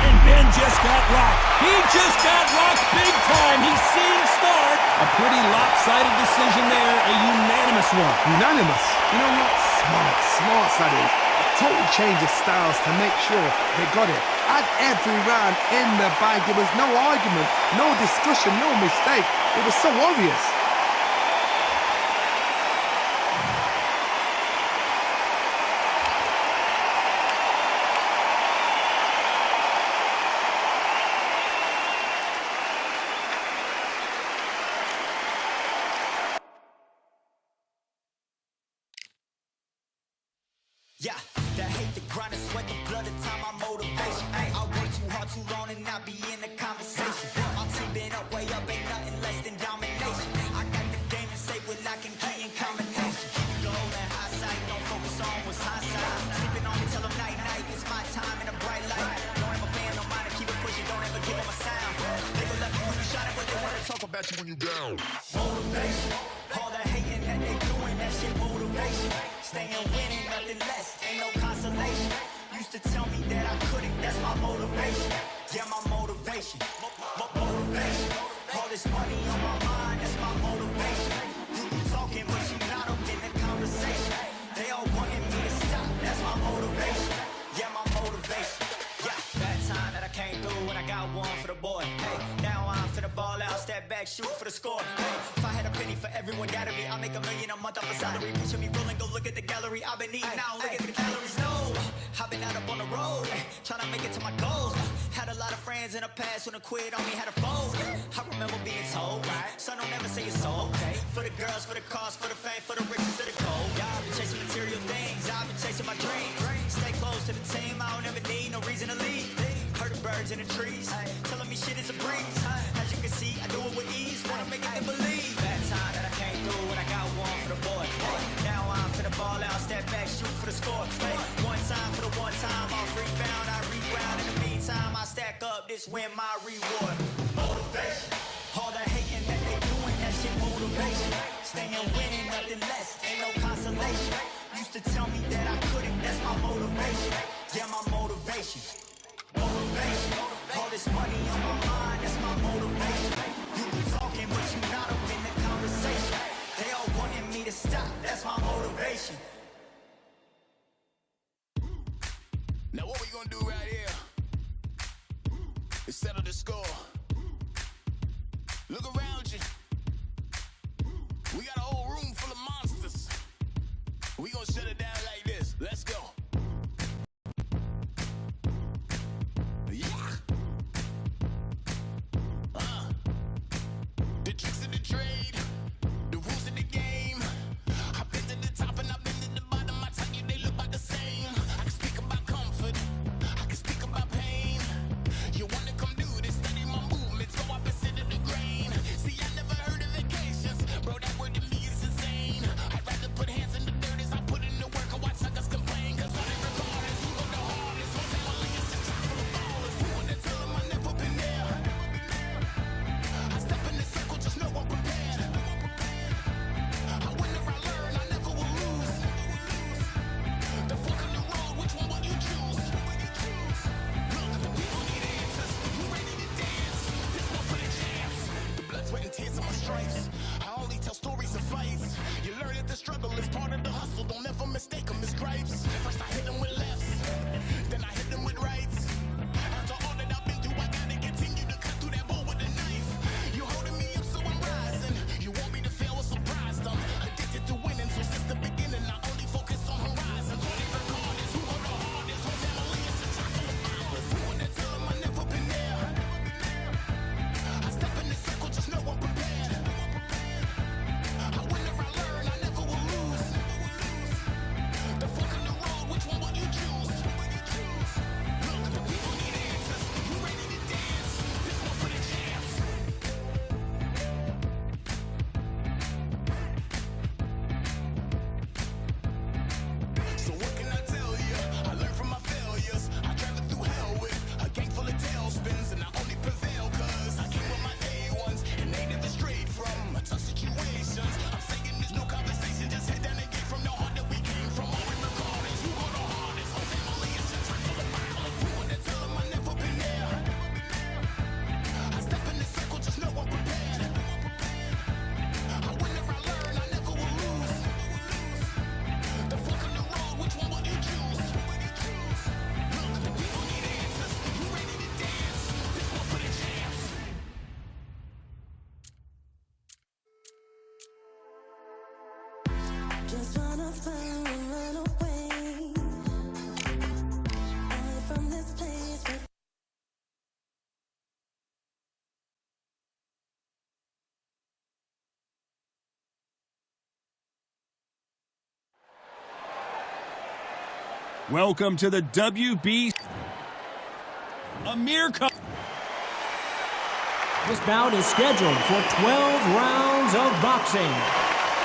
And Ben just got rocked. He just got rocked big time. He's seeing start. A pretty lopsided decision there, a unanimous one. Unanimous. You know what? Smart that is. Total change of styles to make sure they got it. At every round in the bag, there was no argument, no discussion, no mistake. It was so obvious. Yeah, the hate, the grind, the sweat, the blood, the time, my motivation. Ay, I work too hard, too long, and not be in the conversation. My team been up, way up, ain't nothing less than domination. I got the game to save with lock and key and combination. Keep it goal and high sight, don't focus on what's hindsight. Sleeping on me till I'm night, it's my time in a bright light. Don't ever pay no mind and keep it pushing, don't ever give them a sound. They gon' love you when you shine it, but they wanna talk about you when you down. Motivation, all the hating that they doing, that shit motivation. Staying winning, nothing less, ain't no consolation. Used to tell me that I couldn't, that's my motivation. Yeah, my motivation, motivation. All this money on my mind, that's my motivation. You be talking, but you not up in the conversation. They all wanted me to stop, that's my motivation. Yeah, my motivation. Yeah, that time that I came through and I got one for the boy. Hey, now I'm finna ball out, step back, shoot for the score. Hey, if I had a penny for everyone doubted me, I'll make $1 million a month off a salary. Picture me rolling, go look at the gallery. I've been eating now, look at the calories. No, I've been out up on the road, trying to make it to my goals. Had a lot of friends in the past when I quit on me, had a fold. I remember being told, son, don't ever say it's so. For the girls, for the cars, for the fame, for the riches, for the gold. Yeah, I've been chasing material things, I've been chasing my dreams. Stay close to the team, I don't ever need no reason to leave. Heard the birds in the trees, telling me shit is a breeze. As you can see, I do it with ease, wanna make it and believe. That time that I came through and I got one for the boy. Now I'm finna ball out, step back, shoot for the score. One time for the one time, I'll rebound, I reground. In the meantime, I stack up, this win my reward. Motivation, all the hating that they doing, that shit motivation. Staying winning, nothing less, ain't no consolation. Used to tell me that I couldn't, that's my motivation. Yeah, my motivation. Motivation, all this money on my mind, that's my motivation. You be talking, but you not up in the conversation. They all wanted me to stop, that's my motivation. Now what we gonna do right here is settle the score. Look around you. We got a whole room full of monsters. We gonna shut it down like this. Let's go. Yeah. The tricks of the trade, the rules of the game. I've been to the top and I've been to the bottom. I tell you they look about the same. I can speak about comfort, I can speak about pain. You wanna come do this, study my movements, go up and sit in the grain. See, I never heard of vacations, bro, that word to me is insane. I'd rather put hands in the dirt as I put in the work and watch suckers complain. Cause all they regard is who go the hardest. Whole family is just chock full of ballers. Who wanna tell them I never been there? I step in the circle, just know I'm prepared. I win or I learn, I never will lose. The fork in the road, which one will you choose? Look, the people need answers. You ready to dance? This one for the champs. The blood, sweat, and tears of my stripes. I only tell stories of fights. You learn that the struggle is part of the hustle. Don't ever mistake them as gripes. First I hit them with lefts, then I hit them with rights. After all that I've been through, I gotta continue to cut through that bull with a knife. You holding me up, so I'm rising. You want me to fail, or surprised. I'm addicted to winning, so since the beginning, I only focus on horizons. All they record is who go the hardest. Whole family is just chock full of ballers. Who wanna tell them I never been there? I step in the circle, just know I'm prepared. I win or I learn, I never will lose. The fork in the road, which one will you choose? Look, the people need answers. You ready to dance? This one for the champs. So what can I tell you? I learned from my failures. I traveled through hell with a gang full of tailspins, and I only prevail cause I came with my day ones, and they never strayed from tough situations. I'm saying there's no conversation, just head down and get from the heart that we came from. All we record is who go the hardest. Whole family is just chock full of ballers. Who wanna tell them I never been there? I step in the circle, just know I'm prepared. I win or I learn, I never will lose. The fork in the road, which one will you choose? Look, the people need answers. You ready to dance? This one for the champs. Just wanna find and run away. Away from this place where Welcome to the WB Amir Khan. This bout is scheduled for 12 rounds of boxing.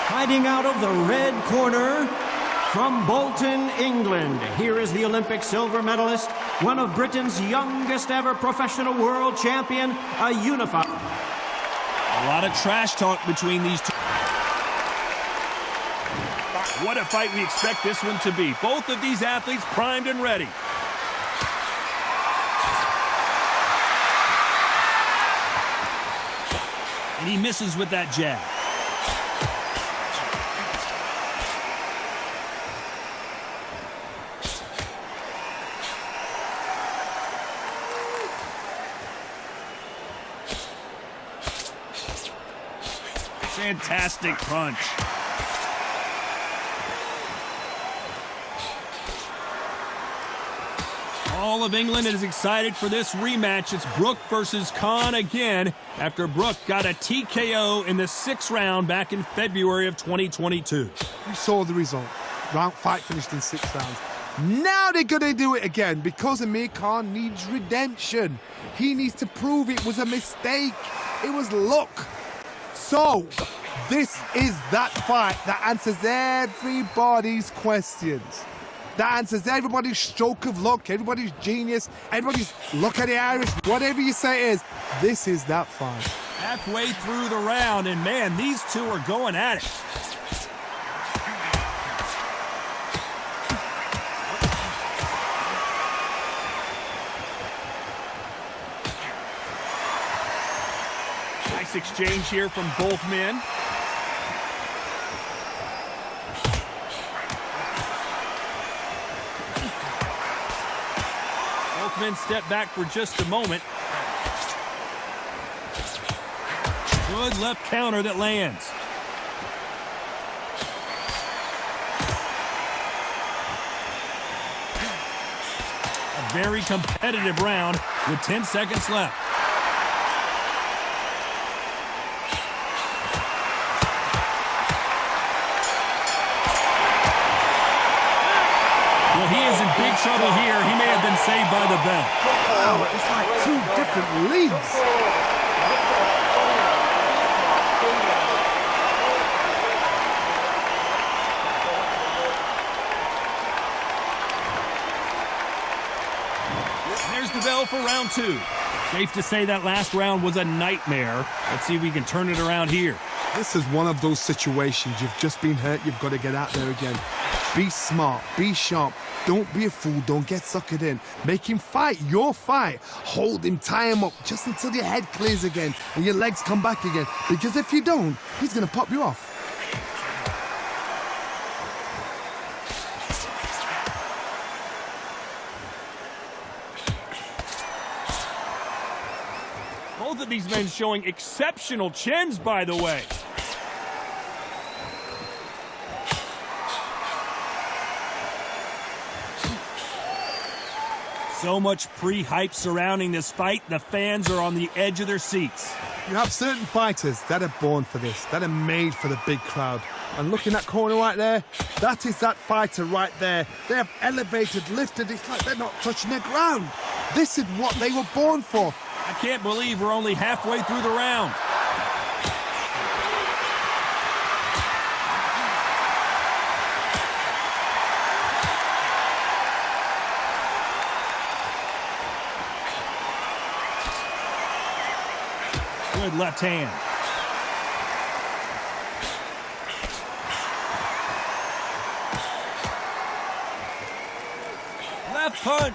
Fighting out of the red corner from Bolton, England. Here is the Olympic silver medalist, one of Britain's youngest ever professional world champion, a unified. A lot of trash talk between these two. What a fight we expect this one to be. Both of these athletes primed and ready. And he misses with that jab. Fantastic punch. All of England is excited for this rematch. It's Brook versus Khan again after Brook got a TKO in the 6th round back in February of 2022. You saw the result. Fight finished in 6 rounds. Now they're going to do it again because Amir Khan needs redemption. He needs to prove it was a mistake. It was luck. So, this is that fight that answers everybody's questions. That answers everybody's stroke of luck, everybody's genius, everybody's look at the Irish, whatever you say it is. This is that fight. Halfway through the round, and man, these two are going at it. Nice exchange here from both men. Both men step back for just a moment. Good left counter that lands. A very competitive round with 10 seconds left. Well, he is in big trouble here. He may have been saved by the bell. Wow, it's like two different leagues. There's the bell for round 2. Safe to say that last round was a nightmare. Let's see if we can turn it around here. This is one of those situations. You've just been hurt. You've got to get out there again. Be smart. Be sharp. Don't be a fool. Don't get suckered in. Make him fight your fight. Hold him. Tie him up just until your head clears again and your legs come back again. Because if you don't, he's going to pop you off. Both of these men showing exceptional chins, by the way. So much pre-hype surrounding this fight, the fans are on the edge of their seats. You have certain fighters that are born for this, that are made for the big crowd. And looking at corner right there, that is that fighter right there. They have elevated, lifted, it's like they're not touching the ground. This is what they were born for. I can't believe we're only halfway through the round. Good left hand. Left punch.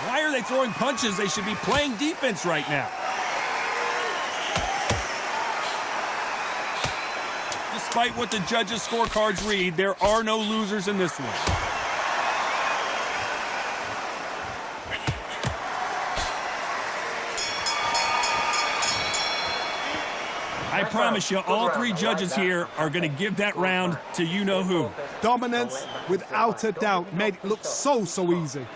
Why are they throwing punches? They should be playing defense right now. Despite what the judges' scorecards read, there are no losers in this one. I promise you, all 3 judges here are going to give that round to you-know-who. Dominance, without a doubt, made it look so easy.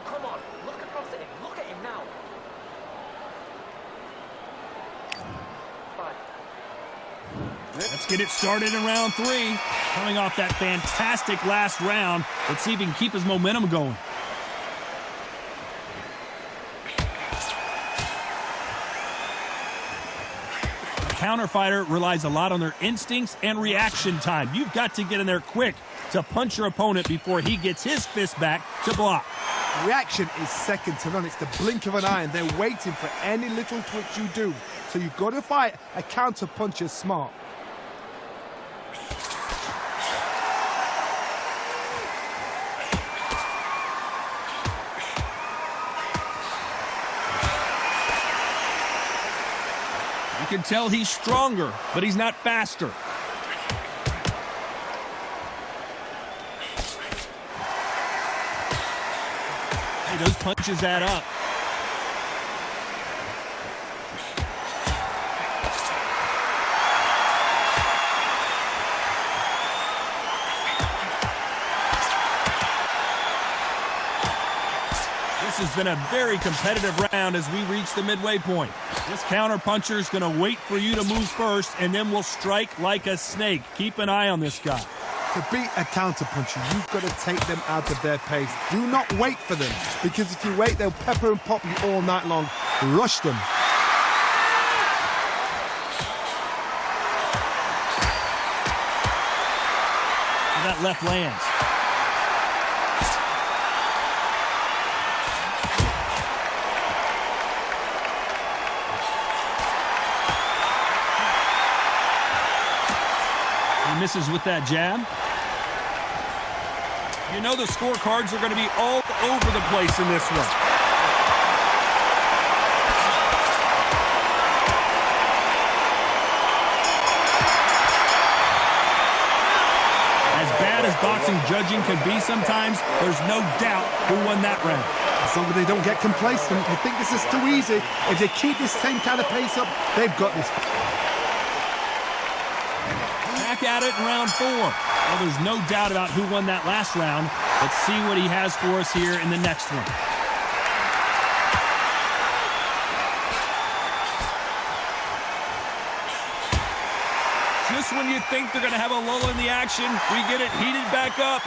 Come on, look across at him. Look at him now. 5. Let's get it started in round 3. Coming off that fantastic last round, let's see if he can keep his momentum going. A counter fighter relies a lot on their instincts and reaction time. You've got to get in there quick to punch your opponent before he gets his fist back to block. Reaction is second to none. It's the blink of an eye, and they're waiting for any little twitch you do. So you've got to fight a counter puncher smart. You can tell he's stronger, but he's not faster. Hey, those punches add up. This has been a very competitive round as we reach the midway point. This counter puncher is going to wait for you to move first, and then will strike like a snake. Keep an eye on this guy. To beat a counter puncher, you've got to take them out of their pace. Do not wait for them, because if you wait, they'll pepper and pop you all night long. Rush them. That left lands. He misses with that jab. You know the scorecards are going to be all over the place in this one. boxing judging can be sometimes, there's no doubt who won that round. As long as they don't get complacent, they think this is too easy. If they keep this same kind of pace up, they've got this. Back at it in round 4. Well, there's no doubt about who won that last round. Let's see what he has for us here in the next one. Just when you think they're going to have a lull in the action, we get it heated back up.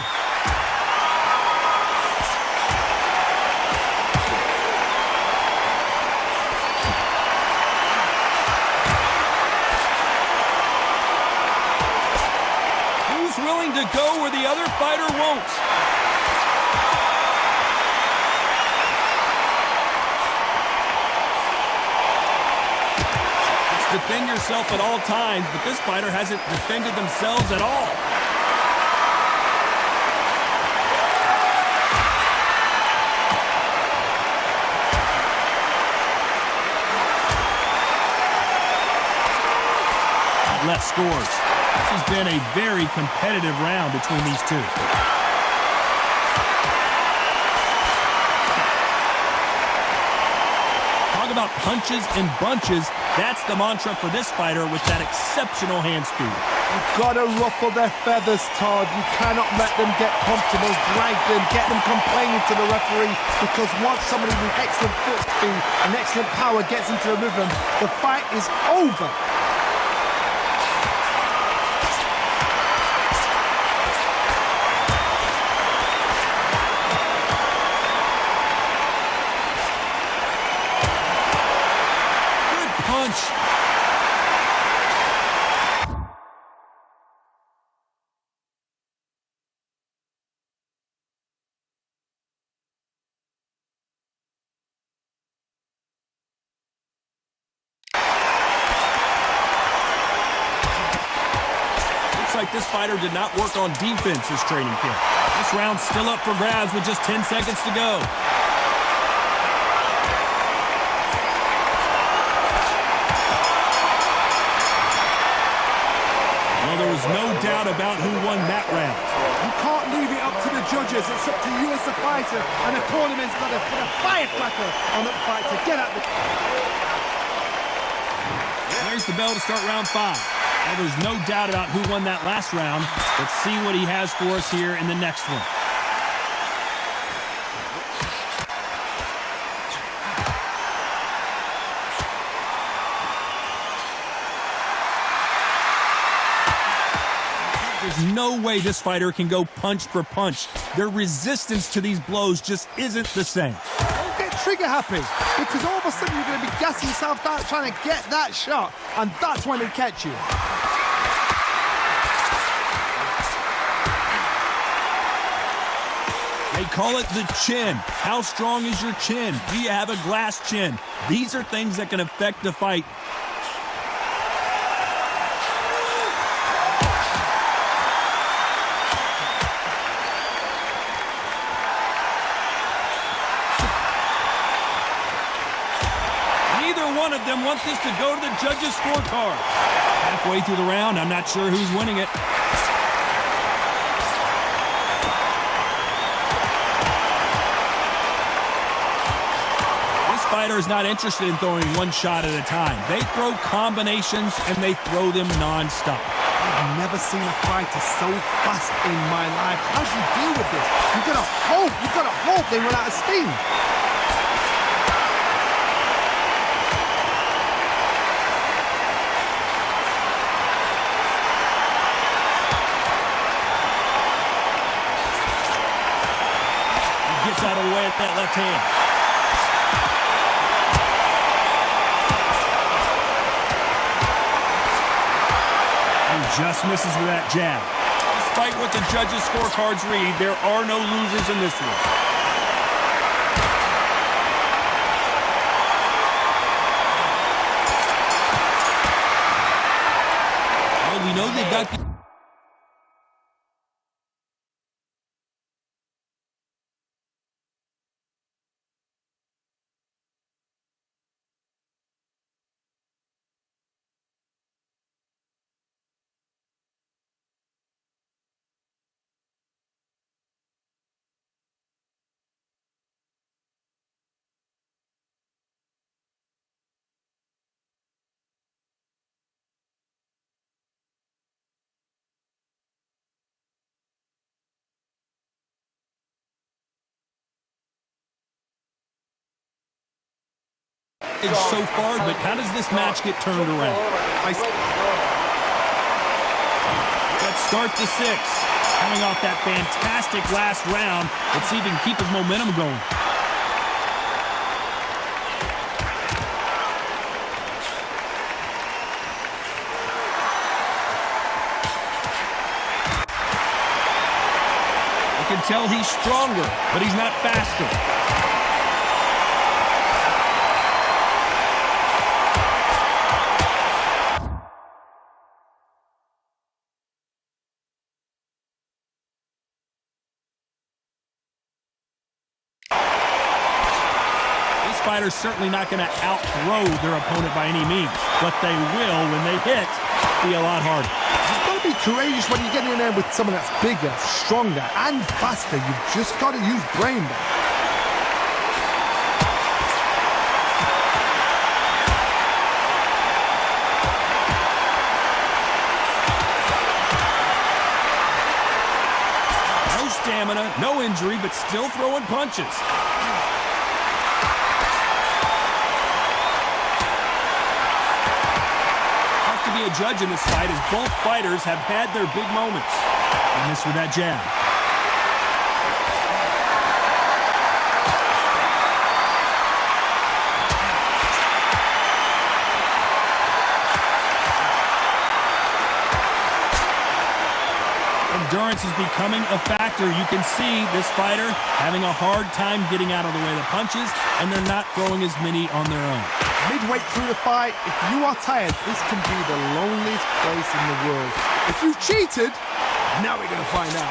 Who's willing to go where the other fighter won't? Defend yourself at all times, but this fighter hasn't defended themselves at all. Left scores. This has been a very competitive round between these two. Talk about punches and bunches. That's the mantra for this fighter with that exceptional hand speed. You've got to ruffle their feathers, Todd. You cannot let them get comfortable, drag them, get them complaining to the referee, because once somebody with excellent foot speed and excellent power gets into the rhythm, the fight is over. Like this fighter did not work on defense this training camp. This round's still up for grabs with just 10 seconds to go. Well, there was no doubt about who won that round. You can't leave it up to the judges. It's up to you as the fighter, and the tournament's got to put a firecracker on that fight to get at the... There's the bell to start round 5. Well, there's no doubt about who won that last round. Let's see what he has for us here in the next one. There's no way this fighter can go punch for punch. Their resistance to these blows just isn't the same. Don't get trigger happy, because all of a sudden you're going to be gassing yourself out trying to get that shot, and that's when they catch you. They call it the chin. How strong is your chin? Do you have a glass chin? These are things that can affect the fight. Neither one of them want this to go to the judges' scorecard. Halfway through the round, I'm not sure who's winning it. Fighter is not interested in throwing one shot at a time. They throw combinations and they throw them non-stop. I've never seen a fighter so fast in my life. How do you deal with this? You've got to hope they run out of steam. He gets out of the way at that left hand. Just misses with that jab. Despite what the judges' scorecards read, there are no losers in this one. Well, we know they got the so far, but how does this match get turned around? Let's start the 6th. Coming off that fantastic last round, let's see if he can keep his momentum going. You can tell he's stronger, but he's not faster. Fighters certainly not going to outthrow their opponent by any means, but they will, when they hit, be a lot harder. You've got to be courageous when you get in there with someone that's bigger, stronger, and faster. You've just got to use brain. No stamina, no injury, but still throwing punches. Be a judge in this fight as both fighters have had their big moments. And this with that jab. Endurance is becoming a factor. You can see this fighter having a hard time getting out of the way of the punches, and they're not throwing as many on their own. Midway through the fight, if you are tired, this can be the loneliest place in the world. If you've cheated, now we're going to find out.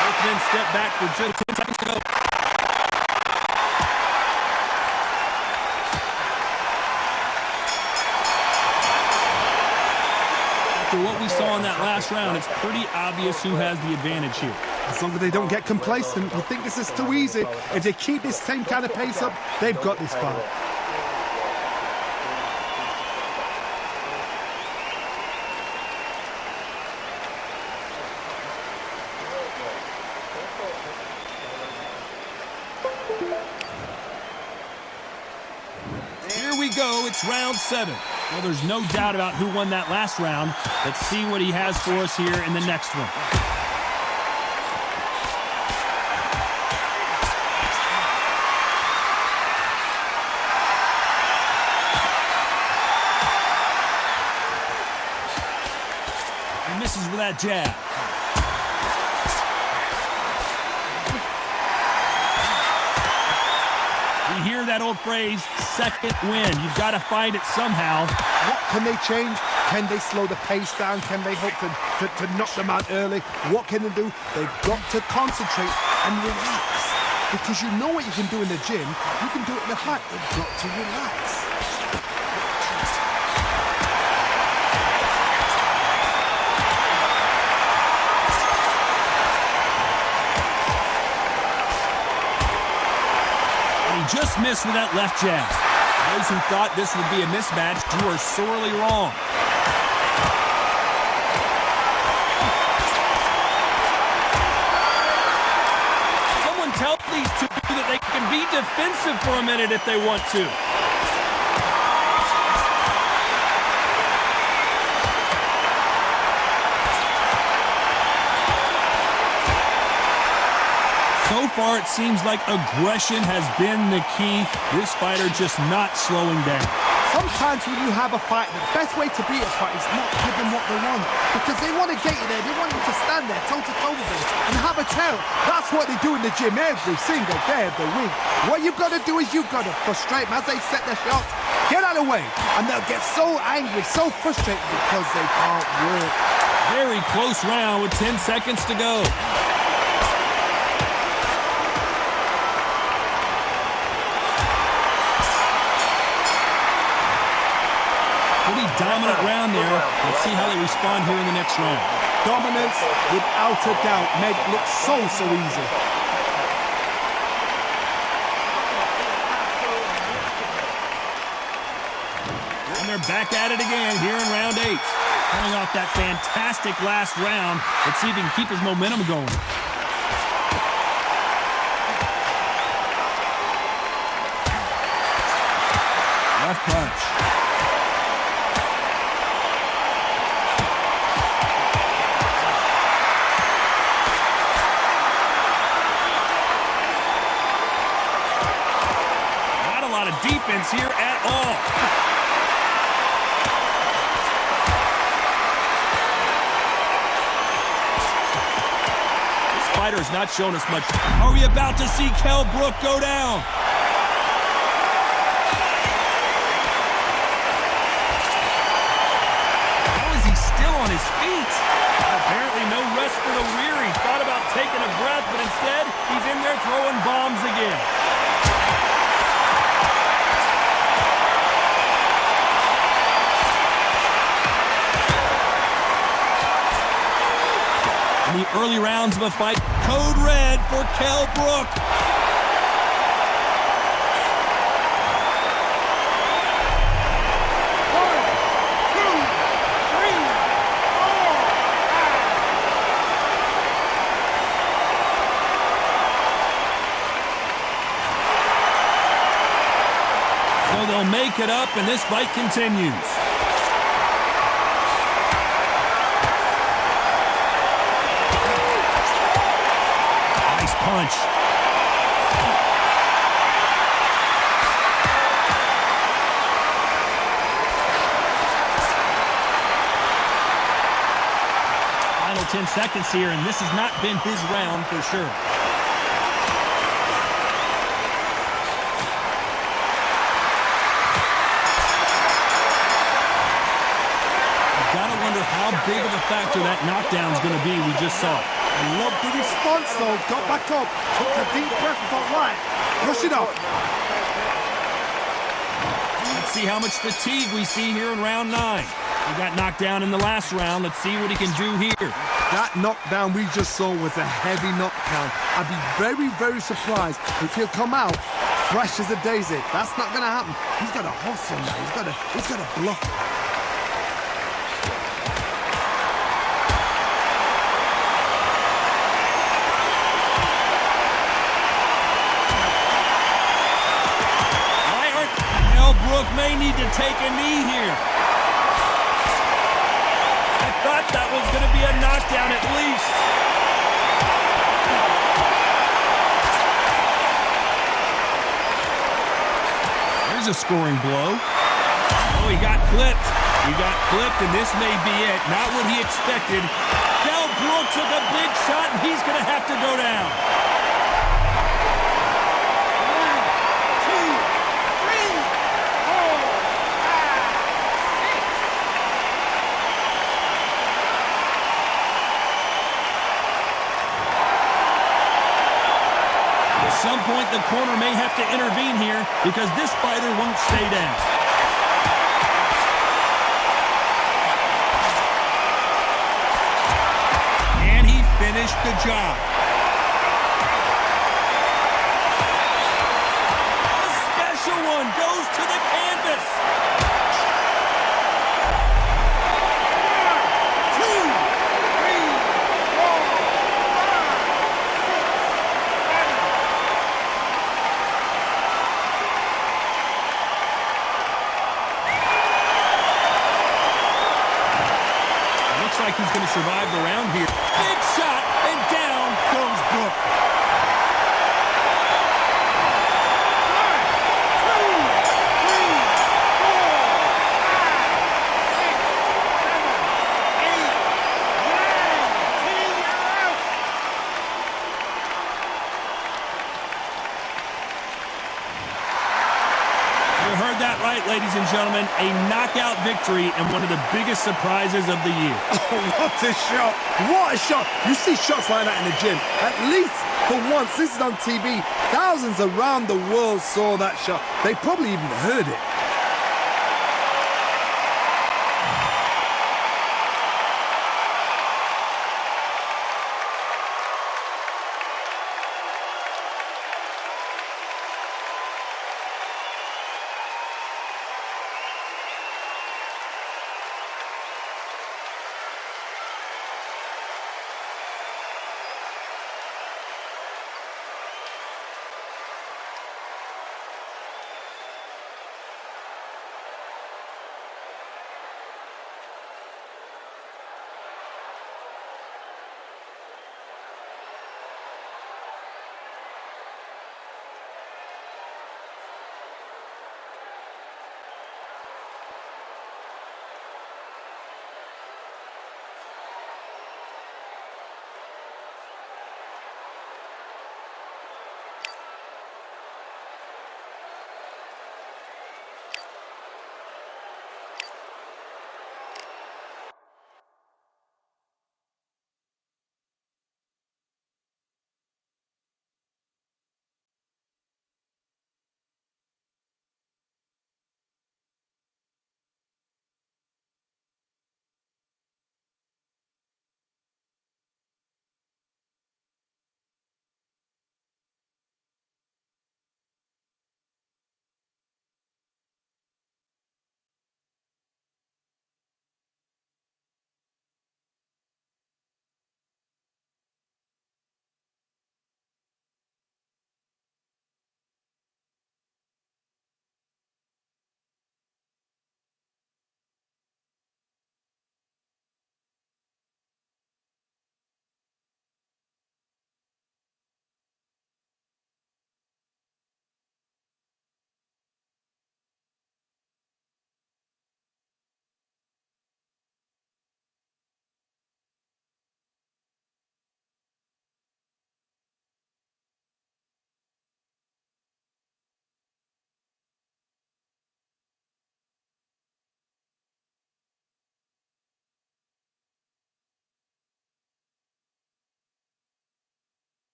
Both men step back for just 10 seconds to go. What we saw in that last round, it's pretty obvious who has the advantage here. As long as they don't get complacent, you think this is too easy. If they keep this same kind of pace up, they've got this fight. Here we go, it's round 7. Well, there's no doubt about who won that last round. Let's see what he has for us here in the next one. He misses with that jab. We hear that old phrase, second win. You've got to find it somehow. What can they change? Can they slow the pace down? Can they hope to knock them out early? What can they do? They've got to concentrate and relax. Because you know what you can do in the gym. You can do it in the fight. They've got to relax. Just missed with that left jab. Those who thought this would be a mismatch, you are sorely wrong. Someone tell these two that they can be defensive for a minute if they want to. So far, it seems like aggression has been the key. This fighter just not slowing down. Sometimes when you have a fight, the best way to beat a fight is not give them what they want. Because they want to get you there. They want you to stand there toe-to-toe with them and have a tell. That's what they do in the gym every single day of the week. What you've got to do is you've got to frustrate them as they set their shots. Get out of the way. And they'll get so angry, so frustrated because they can't work. Very close round with 10 seconds to go. Dominant round there. Let's see how they respond here in the next round. Dominance, without a doubt, made it look so easy. And they're back at it again here in round 8. Coming off that fantastic last round, let's see if he can keep his momentum going. Left punch. Not a lot of defense here at all. This fighter has not shown us much. Are we about to see Kell Brook go down? On his feet. Apparently no rest for the weary. Thought about taking a breath, but instead he's in there throwing bombs again. In the early rounds of a fight, code red for Kell Brook. So they'll make it up, and this fight continues. Nice punch. Final 10 seconds here, and this has not been his round for sure. How big of a factor that knockdown is going to be we just saw. I love the response though. Got back up, took a deep breath, got right. Push it up. Let's see how much fatigue we see here in round 9. He got knocked down in the last round. Let's see what he can do here. That knockdown we just saw was a heavy knockdown. I'd be very, very surprised if he'll come out fresh as a daisy. That's not going to happen. He's got a hustle now. He's got a bluff. Brook may need to take a knee here. I thought that was going to be a knockdown at least. There's a scoring blow. Oh, he got clipped. He got clipped, and this may be it. Not what he expected. Kell Brook took a big shot, and he's going to have to go down. At some point, the corner may have to intervene here because this fighter won't stay down. And he finished the job. A special one goes to the canvas. 1, 2, 3, 4. Like he's going to survive the round here. Big shot, and down goes Brook. 1, 2, 3, 4, 5, 6, 7, 8, 9, 10, 11. You heard that right, ladies and gentlemen. A knockout victory and one of the biggest surprises of the year. Oh, what a shot. What a shot. You see shots like that in the gym. At least for once, this is on TV. Thousands around the world saw that shot. They probably even heard it.